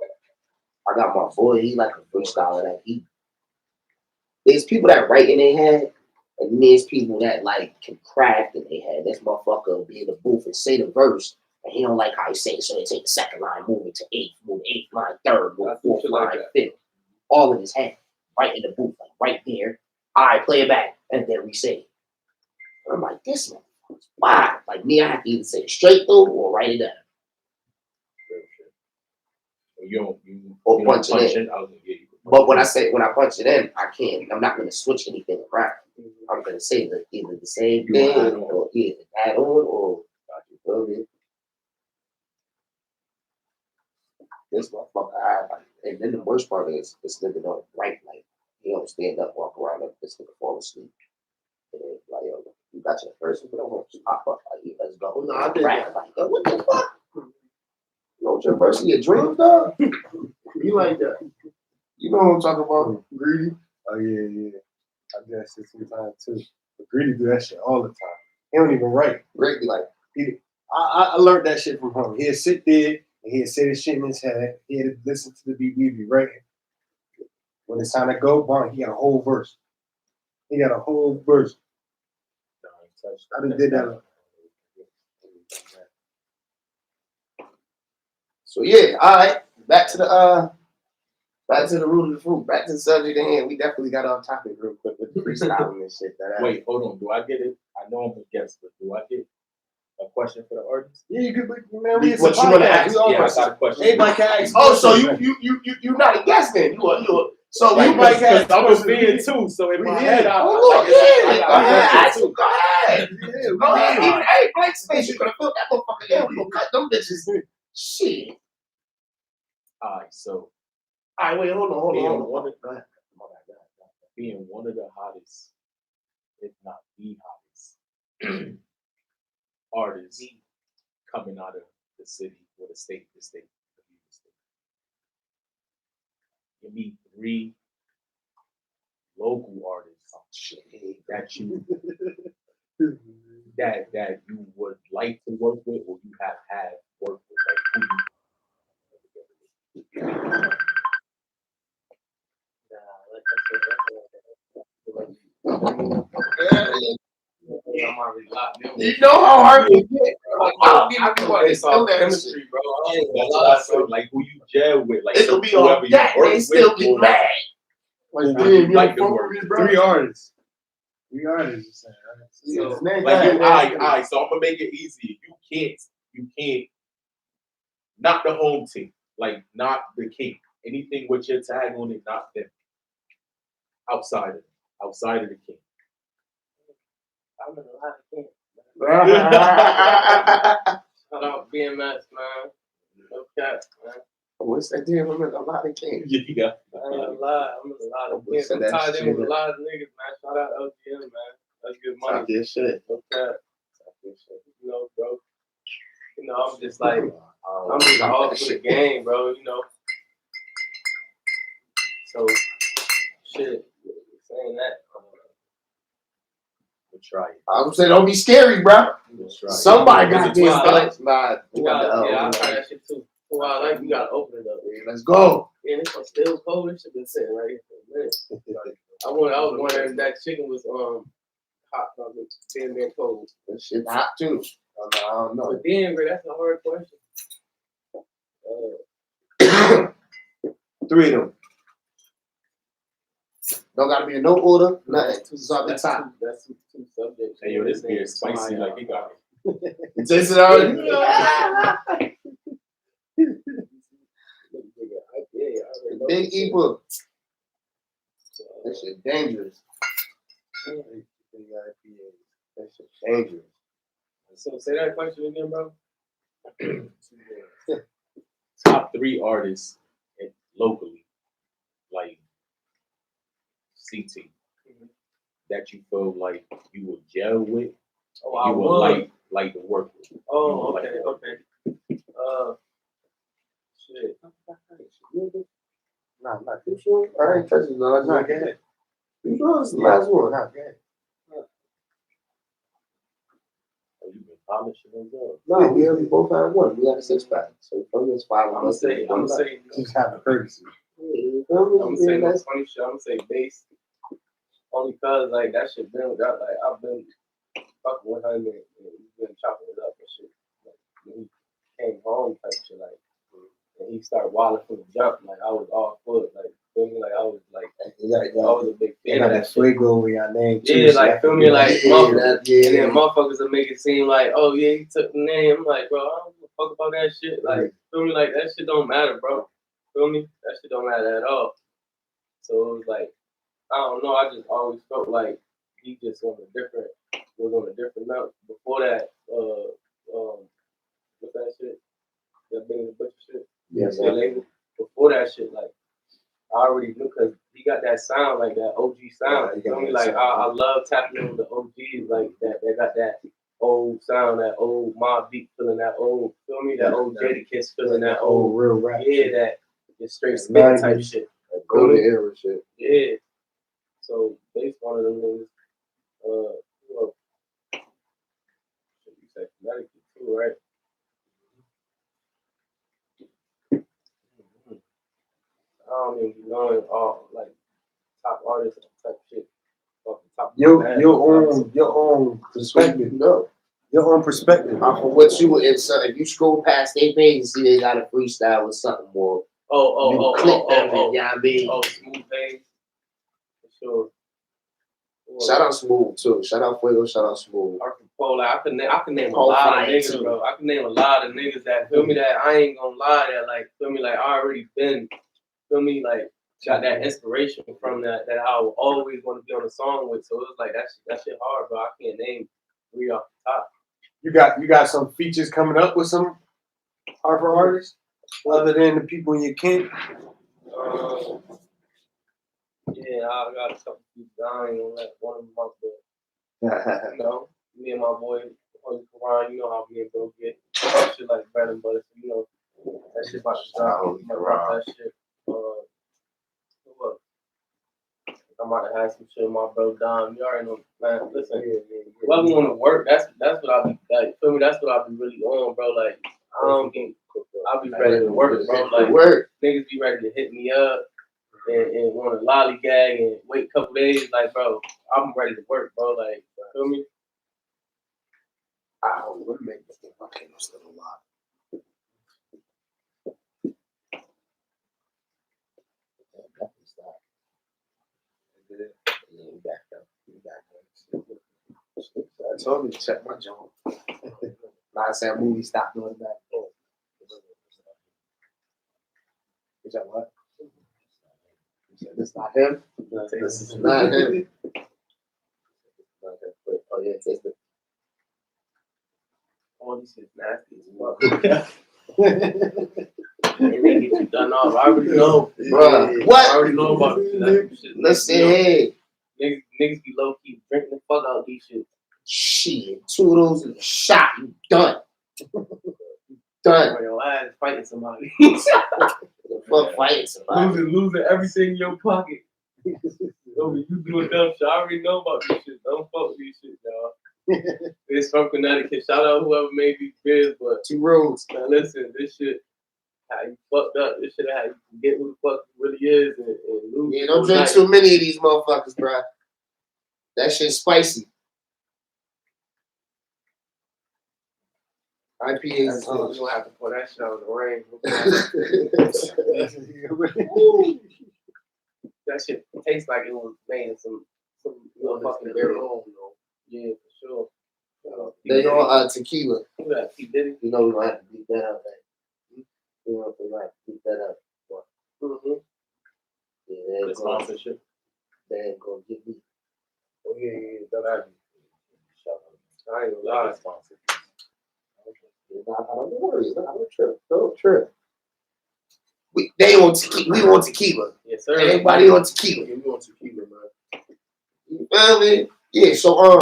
I got my boy, he like a freestyler that there's people that write in their head, and there's people that like can craft in their head. This motherfucker will be in the booth and say the verse, and he don't like how he say it, so they take the second line, move it to eighth, move the eighth line, third, move fourth line, fifth. All in his head, right in the booth, like right there. I play it back, and then we say it. And I'm like, this motherfucker's wild. Like me, I have to either say it straight through or write it down. You Or don't punch it in. I was gonna get you. But when I punch it in, I'm not gonna switch anything around. I'm gonna say either the same You thing add on. or either add on or you feel me? This motherfucker, and then the worst part is this nigga don't write like he don't stand up, walk around like this nigga fall asleep. And like, yo, you got your first, but don't pop up like, yeah, let's go. No, I did that. Like, yo, what the fuck? You know what your first in your dreams, dog? You like that? You know what I'm talking about? Greedy. Oh yeah. I do that shit sometimes too. But Greedy do that shit all the time. He don't even write. Great, be like, I learned that shit from him. He'd sit there and he'd say this shit in his head. He'd listen to the beat, we'd be writing. When it's time to go, he got a whole verse. He got a whole verse. I done did that. so yeah, all right. Back to the root of the fruit. Back to the subject at hand. We definitely got off topic real quick with the freestyling and shit. Wait, hold on. Do I get it? I know I'm a guest, but do I get a question for the artist? Yeah, you could, man. What you wanna ask? We all Yeah, I got a question. Everybody can ask. Oh, so you not a guest then? So Like, you might because have. I'm a fan too, so in my head, Oh, yeah. Go ahead. too. Go ahead. Yeah, Go ahead. Even hey, blank space. You gonna fill that motherfucker in? We gonna cut them bitches. Shit. All right, so All right, wait, hold on. being one of the hottest, if not the hottest, artists coming out of the city or the state. Give me 3 local artists that you that you would like to work with or you have had worked with. I'm already locked in. You know how hard it get. It's all chemistry, bro. I ain't gonna lie, bro. Like who you gel with, like It'll be whoever on you that. work They with, still be or mad. Like, who damn, would you you like don't to fuck work with me, with. bro? 3 artists. 3 artists. So, Like you, all right, so I'm gonna make it easy. You can't not the home team, like not the king. Anything with your tag on it, not them. Outside of the king. I'm in a lot of camp. Shout out BMS, man. No cap, man. What's that deal? I'm in a lot of games. Yeah. I ain't gonna lie. I'm in a lot of camp. I'm tied in with a lot of niggas, man. Shout out LGM, man. That's good money. Talk your shit. No cap. You know, bro. You know, I'm just like, I'm just all for the game, bro. You know. So, shit. Saying that. We'll try it. I was saying, don't be scary, bro. We'll try it. Somebody got this. Nah, we got Yeah, I'll try that shit too. Wow, like you gotta open it up. Yeah, let's go. Yeah, it's still cold. It should been sitting right here for a minute. I was wondering if that chicken was hot, being there cold. That shit hot too. I don't know. But then, bro, that's a hard question. 3 of them. Don't gotta be in no order, nothing. Just off the top. That's two subjects. Hey, yo, this beer is spicy like he got it. You taste it already? Big E-book. That shit dangerous. That shit dangerous. So say that question again, bro. Top 3 artists locally, like CT, that you feel like you would gel with, you would like to work with. Oh, okay. Shit. Nah, I'm not too sure. I ain't touching no. That's not good. You sure it's the last one? Not good. Oh, you been polishing those up. No, we both had one. We had a 6-pack. So it's 5 of us. I'm gonna say, Just have a courtesy. I'm gonna say no funny shit. I'm gonna say bass. Only cause like that shit been that like I've been fucking with him and we've been chopping it up and shit. Like when he came home type shit like and he started wilding from the jump, like I was all for it. Like feel me, like I was like I was a big fan of that shit. Fuego with your name too. Yeah, like feel me, like motherfuckers, yeah. and then motherfuckers will make it seem like, oh yeah, he took the name. I'm like, bro, I don't give a fuck about that shit. Like feel me, like that shit don't matter, bro. Feel me, that shit don't matter at all. So it was like, I don't know. I just always felt like he just was on a different note. Before that, what's that shit? That Buncha BullShxt shit. Yes, that label. Before that shit, like I already knew because he got that sound, like that OG sound. You feel me? Like I love tapping in with the OGs, like that. They got that old sound, that old Mobb Deep feeling, that old. Feel me? That old Jadakiss feeling, that old real rap. Yeah, that just straight spit type shit. Like golden era shit. Yeah. So based one of them niggas, well, you said Connecticut too, right? I don't even be knowing all like top artists and type shit. Off the top of my head. Your own perspective. No. Your own perspective. From what you would, if you scroll past their page and see they got a freestyle with something more. You click them, you know what I mean? Oh, Smooth things. For sure. Shout out Smooth too. Shout out Fuego. Shout out Smooth. I can name a lot of niggas, bro. I can name a lot of niggas that feel me that I ain't gonna lie that like feel me like I already been feel me like got that inspiration from that I will always want to be on a song with. So it was like that shit hard, bro. I can't name 3 off the top. You got some features coming up with some Harper artists other than the people in your camp. Yeah, I got a couple people dying on that one of them out there. You know, me and my boy, Karan, you know how me and bro get. Shit like bread and butter, so you know, that shit about to drop. That shit. I'm about to have some shit with my bro Dom. You already know, man. Listen, whoever want to work, that's what I be like. Feel me? That's what I be really on, bro. Like, I'll be ready to work, bro. Like, niggas be ready to hit me up and want to lollygag and wait a couple days. Like, bro, I'm ready to work, bro. Like, feel me? I would make this thing fucking still a lot. I told you to check my joint. Not saying movie stop doing that. Is that what? This not him? This is not him. Oh yeah, taste it. Oh, this is nasty as fuck. They get you done off. I already know. Bruh, what? I already know about this shit. Listen, hey. Niggas be low key drinking the fuck out these shit. Shit, 2 of those in a shot, you done. Done. Your ass fighting somebody. Fuck fighting somebody. Losing everything in your pocket. You doing dumb shit. I already know about this shit. Don't fuck with these shit, y'all. It's from Connecticut. Shout out whoever made these beers, but 2 roads. man, listen, this shit how you fucked up. This shit how you get who the fuck you really is and lose. Yeah, don't drink too many of these motherfuckers, bro. That shit's spicy. IPAs is You don't have to pour that shit out in the rain. That shit tastes like it was made in some fucking bare home, though. Yeah, for sure. They on tequila. Who that? P. Diddy? You know we gonna have to beat that up, man. We gonna have to beat that up. Mm-hmm. Yeah, they ain't The gonna, sponsorship. they ain't gonna get me. Oh, yeah. That I ain't gonna lie. Sponsor. Don't worry, don't trip. They on tequila. We on tequila. Yes, sir. Everybody on tequila. Yeah, we on tequila, man. You feel me? Yeah. So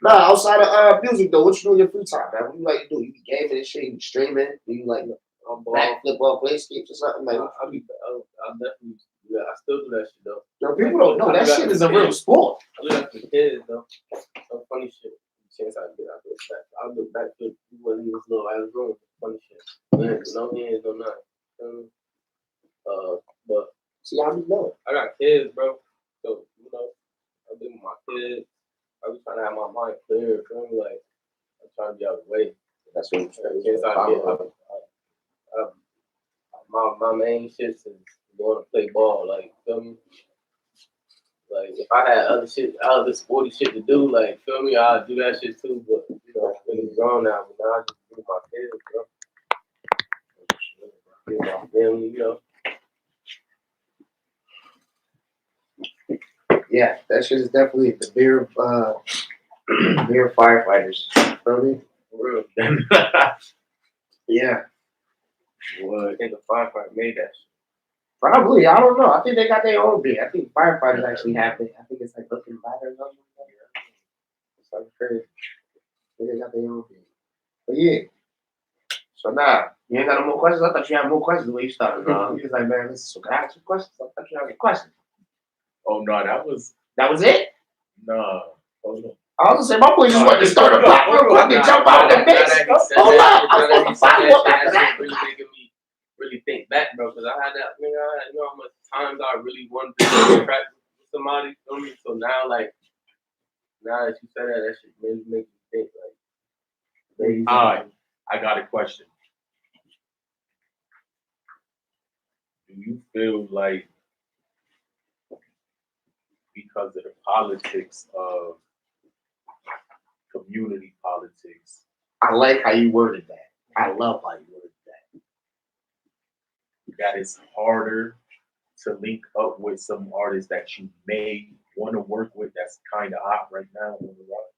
outside of music though, what you do in your free time, man? What you like to do? You be gaming and shit. You be streaming. Do you like backflip off playscapes or something like? I definitely. Yeah, I still do that shit though. Yo, people don't know that shit is a real sport. I do that for kids though. Some funny shit. Chance I get out there back. I'll do backflip when he was little. I was room. Funny shit. No hands, no nothing. But See, I be knowing. I got kids, bro. So I do with my kids. I be trying to have my mind clear. Feel me? Like I'm trying to be out of the way. That's what I'm saying. Chance I get. My main shit is going to play ball. Like feel me? Like if I had other sporty shit to do, like feel me, I'd do that shit too. But when it's grown now, but now I just do my kids, bro. Give my family, Yeah, that shit is definitely the beer firefighters. Feel me? For real. Yeah. Well, I think the firefighter made that shit. Probably. I don't know. I think they got their own beer. I think firefighters actually have it. I think it's like looking batter or something. It's like crazy. I think they got their own beer. But yeah. So now, you ain't got no more questions? I thought you had more questions when you started. You was like, man, listen, so can I ask you questions? I thought you had a question. Oh no, that was it? no. Hold on. I was gonna say, my boy just wanted to start a block real quick and jump out the mix. Hold up. I'm supposed to follow up after that. Really making me really think back, bro, because I had that, you know how much times I really wanted to interact with somebody, feel me? So now that you said that shit really makes me think, like, All right, I got a question. Do you feel like because of the politics of community politics, I like how you worded that. I love how you worded that it's harder to link up with some artists that you may want to work with that's kind of hot right now on the rock?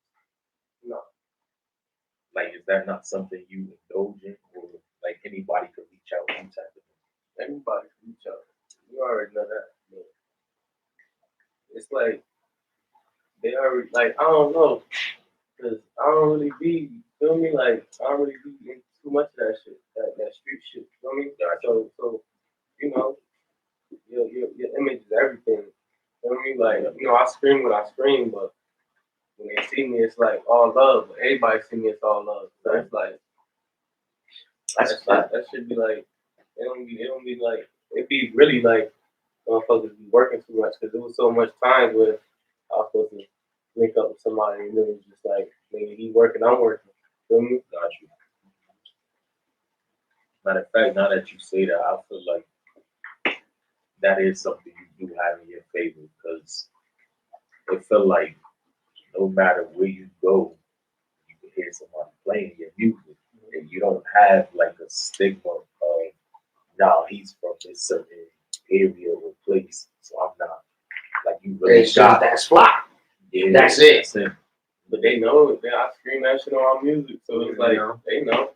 No. Like, is that not something you indulge in, or like anybody could reach out any type of thing? Everybody can reach out. You already know that. Man. It's like, they already, like, I don't know, because I don't really be, feel me? Like, I don't really be in too much of that shit, that street shit, feel me? So your image is everything, feel me? Like, I scream what I scream, but when they see me, it's like all love. But everybody see me, it's all love. So it's like, that should be like, it don't be like, it be really like, motherfuckers be working too much, because there was so much time where I was supposed to link up with somebody and it was just like, maybe he working, I'm working. Feel me? Got you. Matter of fact, now that you say that, I feel like that is something you do have in your favor, because it feel like no matter where you go, you can hear somebody playing your music, and you don't have like a stigma of, nah, he's from this certain area or place, so I'm not. Like, you really It's just that's fly. Yeah, That's it. But they know, I scream that shit on our music, so it's like, they know.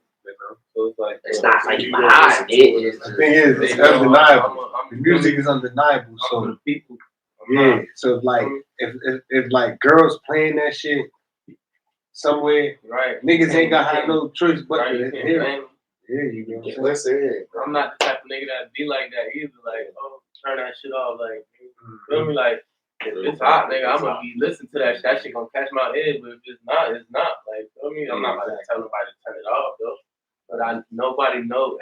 So it's like, It's not like you behind it. The thing is, it's undeniable. The music is undeniable. So people. yeah. So if like girls playing that shit somewhere, Right. niggas ain't gonna have no choice but Right, to hear it. Yeah, you know. Listen, I'm not the type of nigga that be like that either. Like, turn that shit off. Like, feel me? Like, if it's hot, nigga, I'm gonna be listening to that shit. That shit gonna catch my head. But if it's not, it's not. Like, feel me? I'm not about to tell nobody to turn it off, though. But everybody know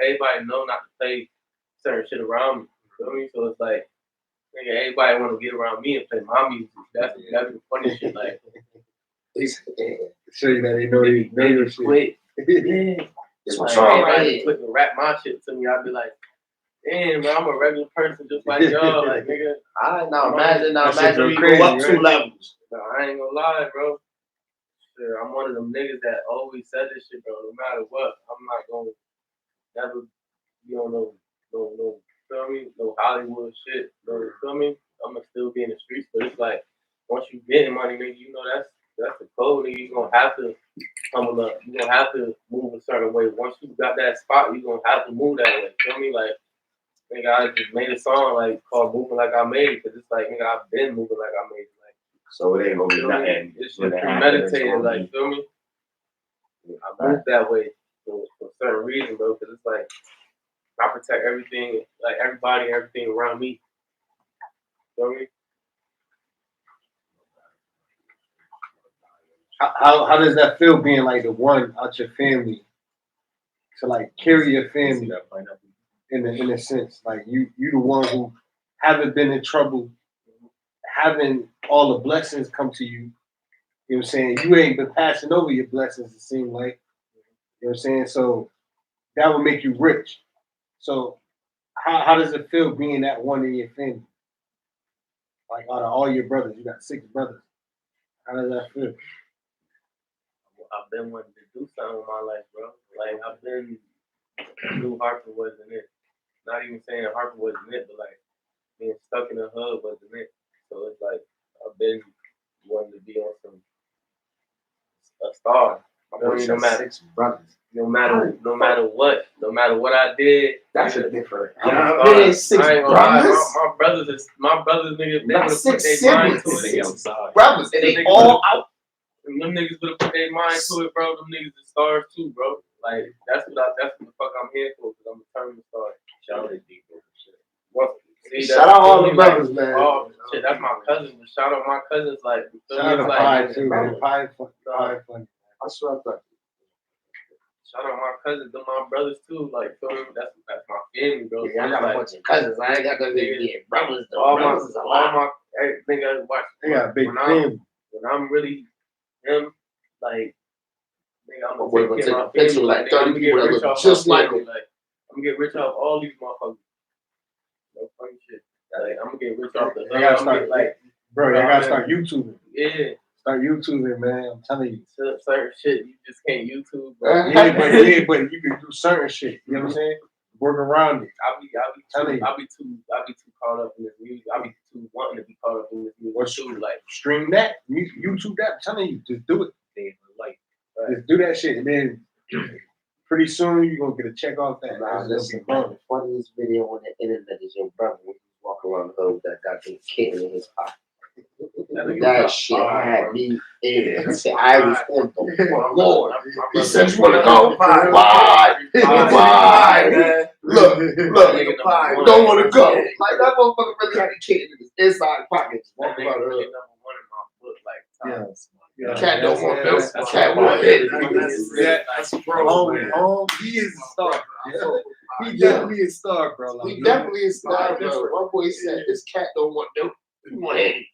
not to play certain shit around me. You feel me? So it's like, nigga, everybody want to get around me and play my music. That's the funny shit. Like, show you that they know your shit. Quit. Yeah. It's like, everybody quit to rap my shit to me. I'd be like, damn, bro, I'm a regular person just like y'all. Like, nigga. Imagine we go up 2 levels. No, I ain't gonna lie, bro. Shit, I'm one of them niggas that always said this shit, bro. No matter what, I'm not gonna never be on no feel me, no Hollywood shit. No, feel me? I'm gonna still be in the streets, but it's like once you getting money, nigga, you know that's the code, nigga. You gonna have to humble up. You gonna have to move a certain way. Once you got that spot, you gonna have to move that way. Feel me? Like, nigga, I just made a song like called "Moving Like I Made" because it's like, nigga, I've been moving like I made. Like, so it ain't gonna be nothing. It's just premeditated, like, feel me? I moved that way for certain reason, bro, because it's like I protect everything, like everybody and everything around me. Feel me? How does that feel being like the one out your family to like carry your family in a sense? Like you the one who haven't been in trouble, having all the blessings come to you. You know what I'm saying? You ain't been passing over your blessings, it seems like. You know what I'm saying? So that would make you rich. So how does it feel being that one in your family? Like out of all your brothers, you got 6 brothers. How does that feel? I've been wanting to do something with my life, bro. Like, I knew Harper wasn't it. Not even saying Harper wasn't it, but like being stuck in the hood wasn't it. So it's like I've been wanting to be on a star. I mean, no matter 6 brothers. No matter what I did, that's a different. I'm 6 brothers. My brothers, nigga, they would have put their mind to it. Brothers, and they all out. And them niggas would have put their mind to it, bro. Them niggas are stars too, bro. Like that's what the fuck I'm here for, because I'm a turning star. Shout out to people. Shout out all the brothers, man. Oh shit, that's my cousin. But shout out my cousins, like shout out Pie too, man. Pie funny. I swear to God. Shout out my cousins, them my brothers too. Like, feel me? That's my family, bro. Yeah, I got a bunch of cousins. I ain't got them brothers. All my nigga watch. They got a big family. When I'm really him, like, nigga, I'm gonna take take care a of my picture family. like Like, 30 people that look just like him. Like, I'm gonna get rich off all these motherfuckers. No funny shit. Like, I'm gonna get rich off the. They gotta start bro. They gotta start YouTubing. Yeah. Start YouTubing, man. I'm telling you. Certain shit you just can't YouTube, bro. Yeah, but you can do certain shit. You know what I'm saying? Work around it. I'll be too caught up in this music. I'll be too wanting to be caught up in this music. What's too, like, stream that, YouTube that. I'm telling you, just do it. Like, just do that shit, and then pretty soon you're gonna get a check off that. Listen, man, the funniest video on the internet is your brother when you walk around the hood that got the kitten in his pocket. That shit had me in. I was on the Lord. He said, "You want to go? Bye. Look. You don't want to go." Like that motherfucker really had a kitten in his inside pocket. Walking around the hood. Yeah. Cat don't want milk. Cat want it. That's bro. He is a star. He definitely a star, bro. He definitely is a star, bro. One boy said, "This cat don't want milk. He want it."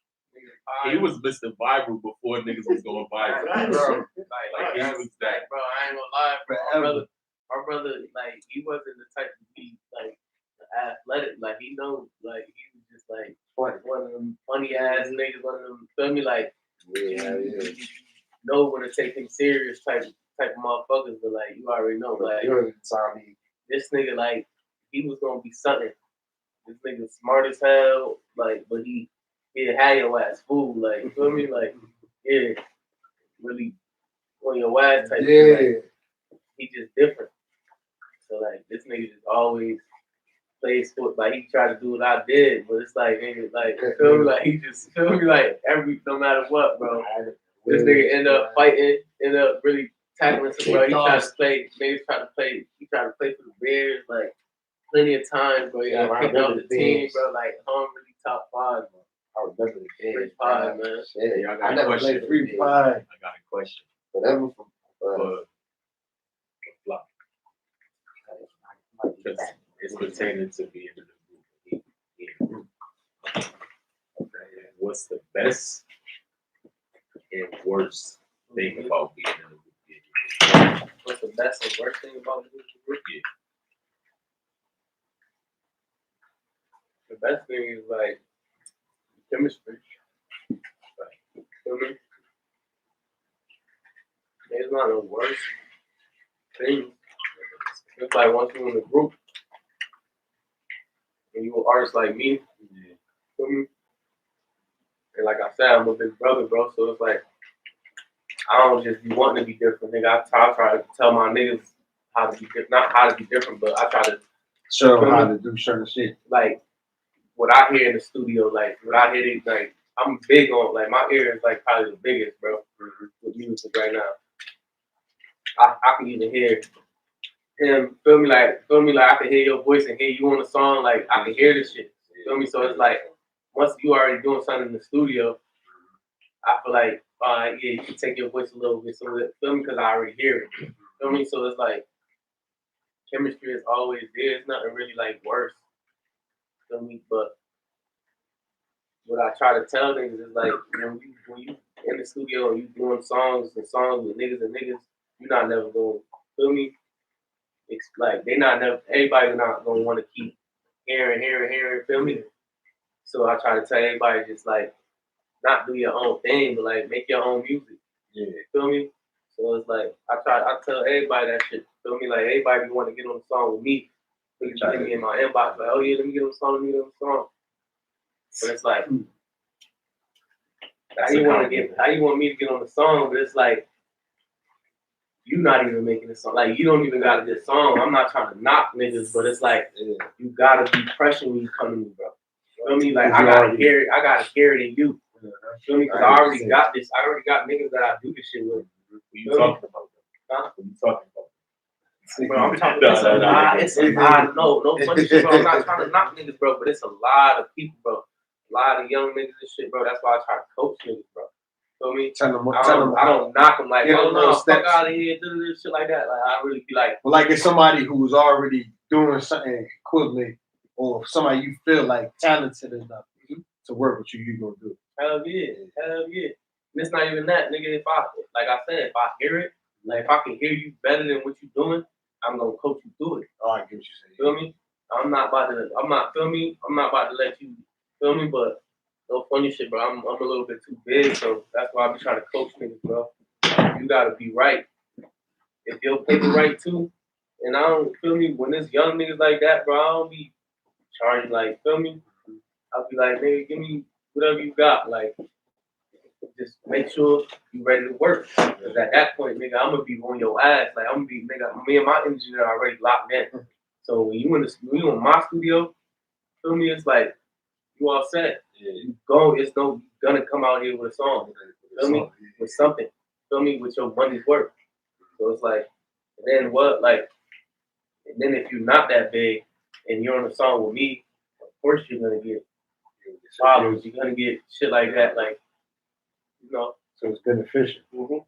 He was Mr. Viral before niggas was going viral. Like, he was that. Bro, I ain't gonna lie, bro. My brother, like, he wasn't the type to be like athletic. Like, he know, like, he was just like one of them funny ass niggas. One of them, feel me, like, know when to take him serious type of motherfuckers. But like, you already know, like, this nigga, like, he was gonna be something. This nigga smart as hell, like, but he had your ass fool, like, you feel me? Like, yeah, really on your ass type shit. Like, he just different. So, like, this nigga just always plays sport. Like, he tried to do what I did, but it's like, nigga, like, you feel me? Like, he just, feel me? Like, no matter what, bro. This nigga end up fighting, end up really tackling somebody. He tried to play, niggas tried to play for the Bears, like, plenty of times, bro. He got kicked out the team, bro. Like, really top 5, bro. I remember the game. Free pie, man. Shit, I never played free pie. I got a question. Whatever. For Block. because it's pertaining to being in the group. What's the best and worst thing about being in the group? What's the best and worst thing about the group? Yeah. The best thing is like chemistry. Like, feel me? There's not a worst thing. It's like once you're in a group and you're an artist like me, feel me? And like I said, I'm a big brother, bro. So it's like I don't just be wanting to be different, nigga. I try to tell my niggas how to be different, not how to be different, but I try to show them how to do certain shit. like what I hear in the studio, like what I hear, like I'm big on, like my ear is like probably the biggest, bro, with music right now. I can even hear him, feel me like I can hear your voice and hear you on the song, like I can hear this shit, feel me? So it's like once you already doing something in the studio, I feel like, yeah, you can take your voice a little bit, so that, feel me, because I already hear it, feel me? So it's like chemistry is always there. It's nothing really like worse, feel me? But what I try to tell niggas is like when you in the studio and you doing songs with niggas and niggas, you're not never going, feel me? It's like everybody's not gonna want to keep hearing, feel me? So I try to tell everybody just like not do your own thing, but like make your own music. Yeah, feel me? So it's like I tell everybody that shit. Feel me? Like everybody want to get on the song with me. They hit me in my inbox like, oh yeah, let me get on the song, But it's like how you want me to get on the song? But it's like you not even making the song. Like you don't even got a good song. I'm not trying to knock niggas, but it's like you gotta be pressuring when you come to me, bro. Feel me? Like I gotta hear it. I gotta hear it in you. Feel me? Because I already got this. I already got niggas that I do this shit with. What you talking about? Huh? What you talking about? Bro, I'm talking about it's a lot. No funny shit, bro. I'm not trying to knock niggas, bro, but it's a lot of people, bro. A lot of young niggas and shit, bro. That's why I try to coach niggas, bro. Feel me? I don't knock them like, oh no, fuck out of here, do shit like that. Like I really be like, well, like if somebody who's already doing something equivalent, or somebody you feel like talented enough to work with you, you gonna do it. Hell yeah. And it's not even that, nigga. If I hear it, like if I can hear you better than what you're doing, I'm gonna coach you through it. Oh, I get what you're saying. Feel me? I'm not about to let you, feel me? But no funny shit, bro. I'm a little bit too big, so that's why I be trying to coach niggas, bro. You gotta be right. If your paper right too, and I don't, feel me, when there's young niggas like that, bro, I don't be charging, like, feel me? I'll be like, nigga, give me whatever you got, like, just make sure you ready to work. Because at that point, nigga, I'm gonna be on your ass. Like, I'm gonna be, nigga, me and my engineer are already locked in. So when you in my studio, feel me, it's like, you all set. You gonna come out here with a song. Feel me? With something. Feel me? With your money's worth. So it's like, and then what? Like, and then if you're not that big and you're on a song with me, of course you're gonna get followers. You're gonna get shit like that. Like, you know. So it's beneficial. All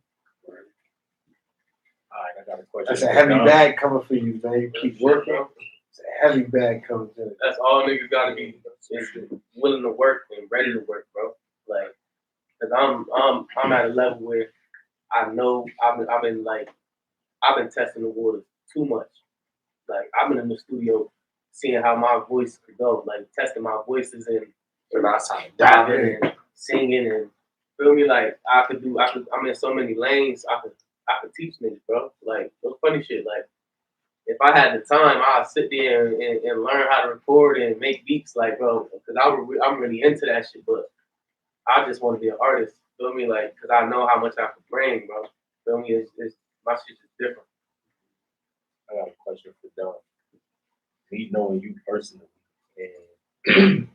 right, I got a question. That's a heavy bag coming for you, man. You keep working. It's a heavy bag coming to it. That's all niggas gotta be willing to work and ready to work, bro. Like, cause I'm at a level where I know I've been testing the waters too much. Like I've been in the studio seeing how my voice could go, like testing my voices and diving and singing and feel me, like I'm in so many lanes, I could teach niggas, bro. Like no funny shit. Like if I had the time, I'd sit there and learn how to record and make beats, like bro, because I'm really into that shit, but I just want to be an artist. Feel me, like because I know how much I can bring, bro. Feel me, it's my shit is different. I got a question for Don. Me knowing you personally, and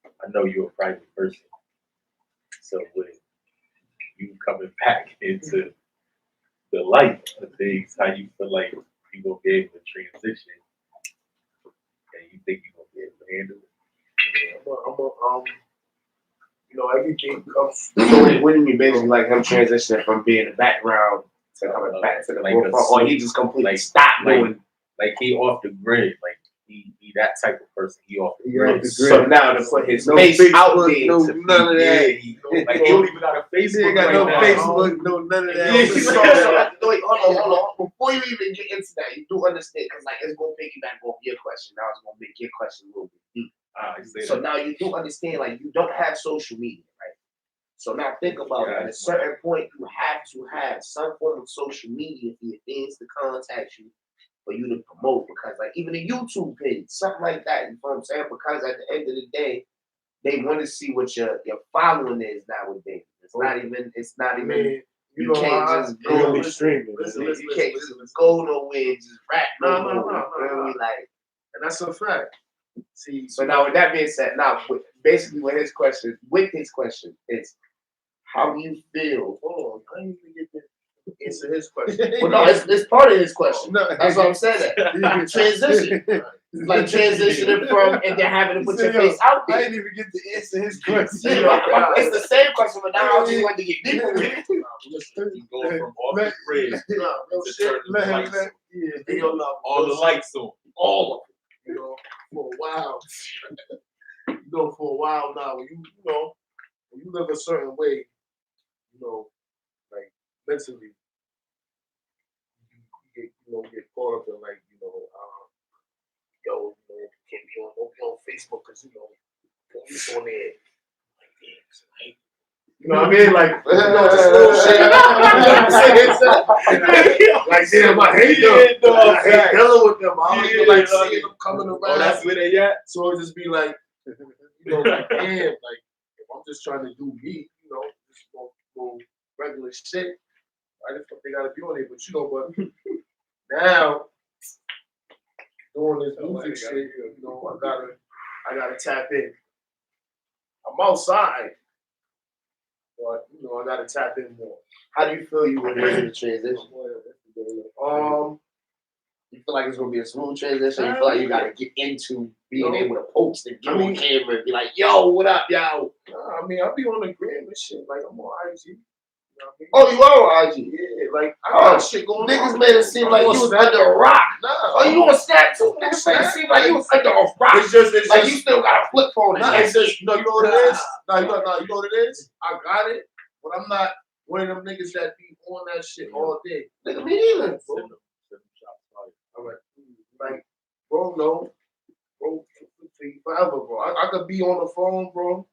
I know you're a private person. So with you coming back into the light of things, how you feel like you gonna be able to transition, and you think you gonna be able to handle it? You know, everything comes. So what do you mean, basically, like him transitioning from being the background to coming back to the forefront, or he just completely stopped doing Like he off the grid. Like he that type of person. He off the grid. So now to put his No face out Facebook, there, no to none of that. He don't even got a Facebook. He ain't got right no now. Facebook, no none of that. So, wait, hold on. Before you even get into that, you do understand, because like it's gonna piggyback off your question. Now it's gonna make your question a little bit deep. So now you do understand, like you don't have social media, right? So now think about it. At a certain point, you have to have some form of social media for your fans to contact you, for you to promote, because like even a YouTube page, something like that. You know what I'm saying? Because at the end of the day, they want to see what your following is nowadays. It's not even. You can't just go streaming. You can't just go nowhere and just rap. No. Like, And that's a fact. See, so now with that being said, now basically with his question is, how do you feel? Hold on, I didn't even get to answer his question. Well, no, it's part of his question. No. That's what I'm saying. Transition, like transitioning from and then having to put your face out I there. didn't even get to answer his question. It's the same question, but now I just want to get deeper with it. He going from off the grid to turn the lights on. All the lights on. All of You know, for a while. For a while now, when you live a certain way, like mentally, you get caught up in like, you can't be on Facebook because police on there. Like, you know what I mean? Like, just little shit. You know what I'm saying? Like, damn, I hate them. I hate dealing with them. I don't even like seeing them coming around. Oh, that's where they at? So it just be like, like, damn, like, if I'm just trying to do me, just go regular shit, why the fuck they gotta be on it? But now, doing this music shit, I gotta tap in. I'm outside, but I gotta tap in more. How do you feel you were in the transition? You feel like it's gonna be a smooth transition? You feel like you gotta get into being able to post and get on camera and be like, yo, what up, yo? I mean, I'll be on the gram and shit, like I'm on IG. Oh, you are on IG? Yeah, like I got shit going on. Niggas made it seem like you was under a rock. Nah. Oh, you on Snap too? Niggas made it seem like you was under a rock. It's just like you still got a flip phone. Nah, it's just, you know what it is? You know what it is? I got it, but I'm not one of them niggas that be on that shit all day. Nigga, me neither. Like, bro, no. Bro, forever, bro. I could be on the phone, bro,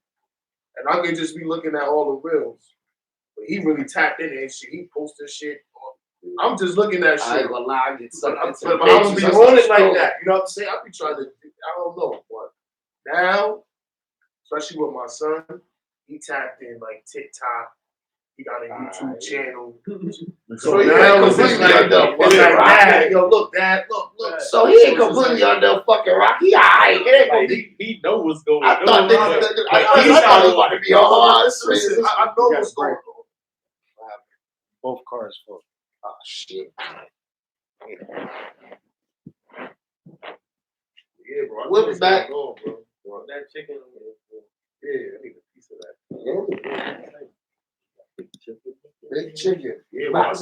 and I could just be looking at all the reels. But he really tapped in and shit. He posted shit. I'm just looking at shit. I ain't gonna lie, I get But sucked into I don't be on it like that. You know what I'm saying? I be trying to, I don't know. But now, especially with my son, he tapped in like TikTok. He got a YouTube channel. So he ain't completely under a fucking rock. Yo, look, Dad, look. So he ain't completely under a fucking rock. He alright. It ain't gonna be. He know what's going I on. thought he thought it was about to be a hard Listen, I know what's going on. Both cars full. Oh shit. Yeah, bro. We'll be back. Bro. That chicken. Yeah, I need a piece of that. Big chicken. Yeah, bro.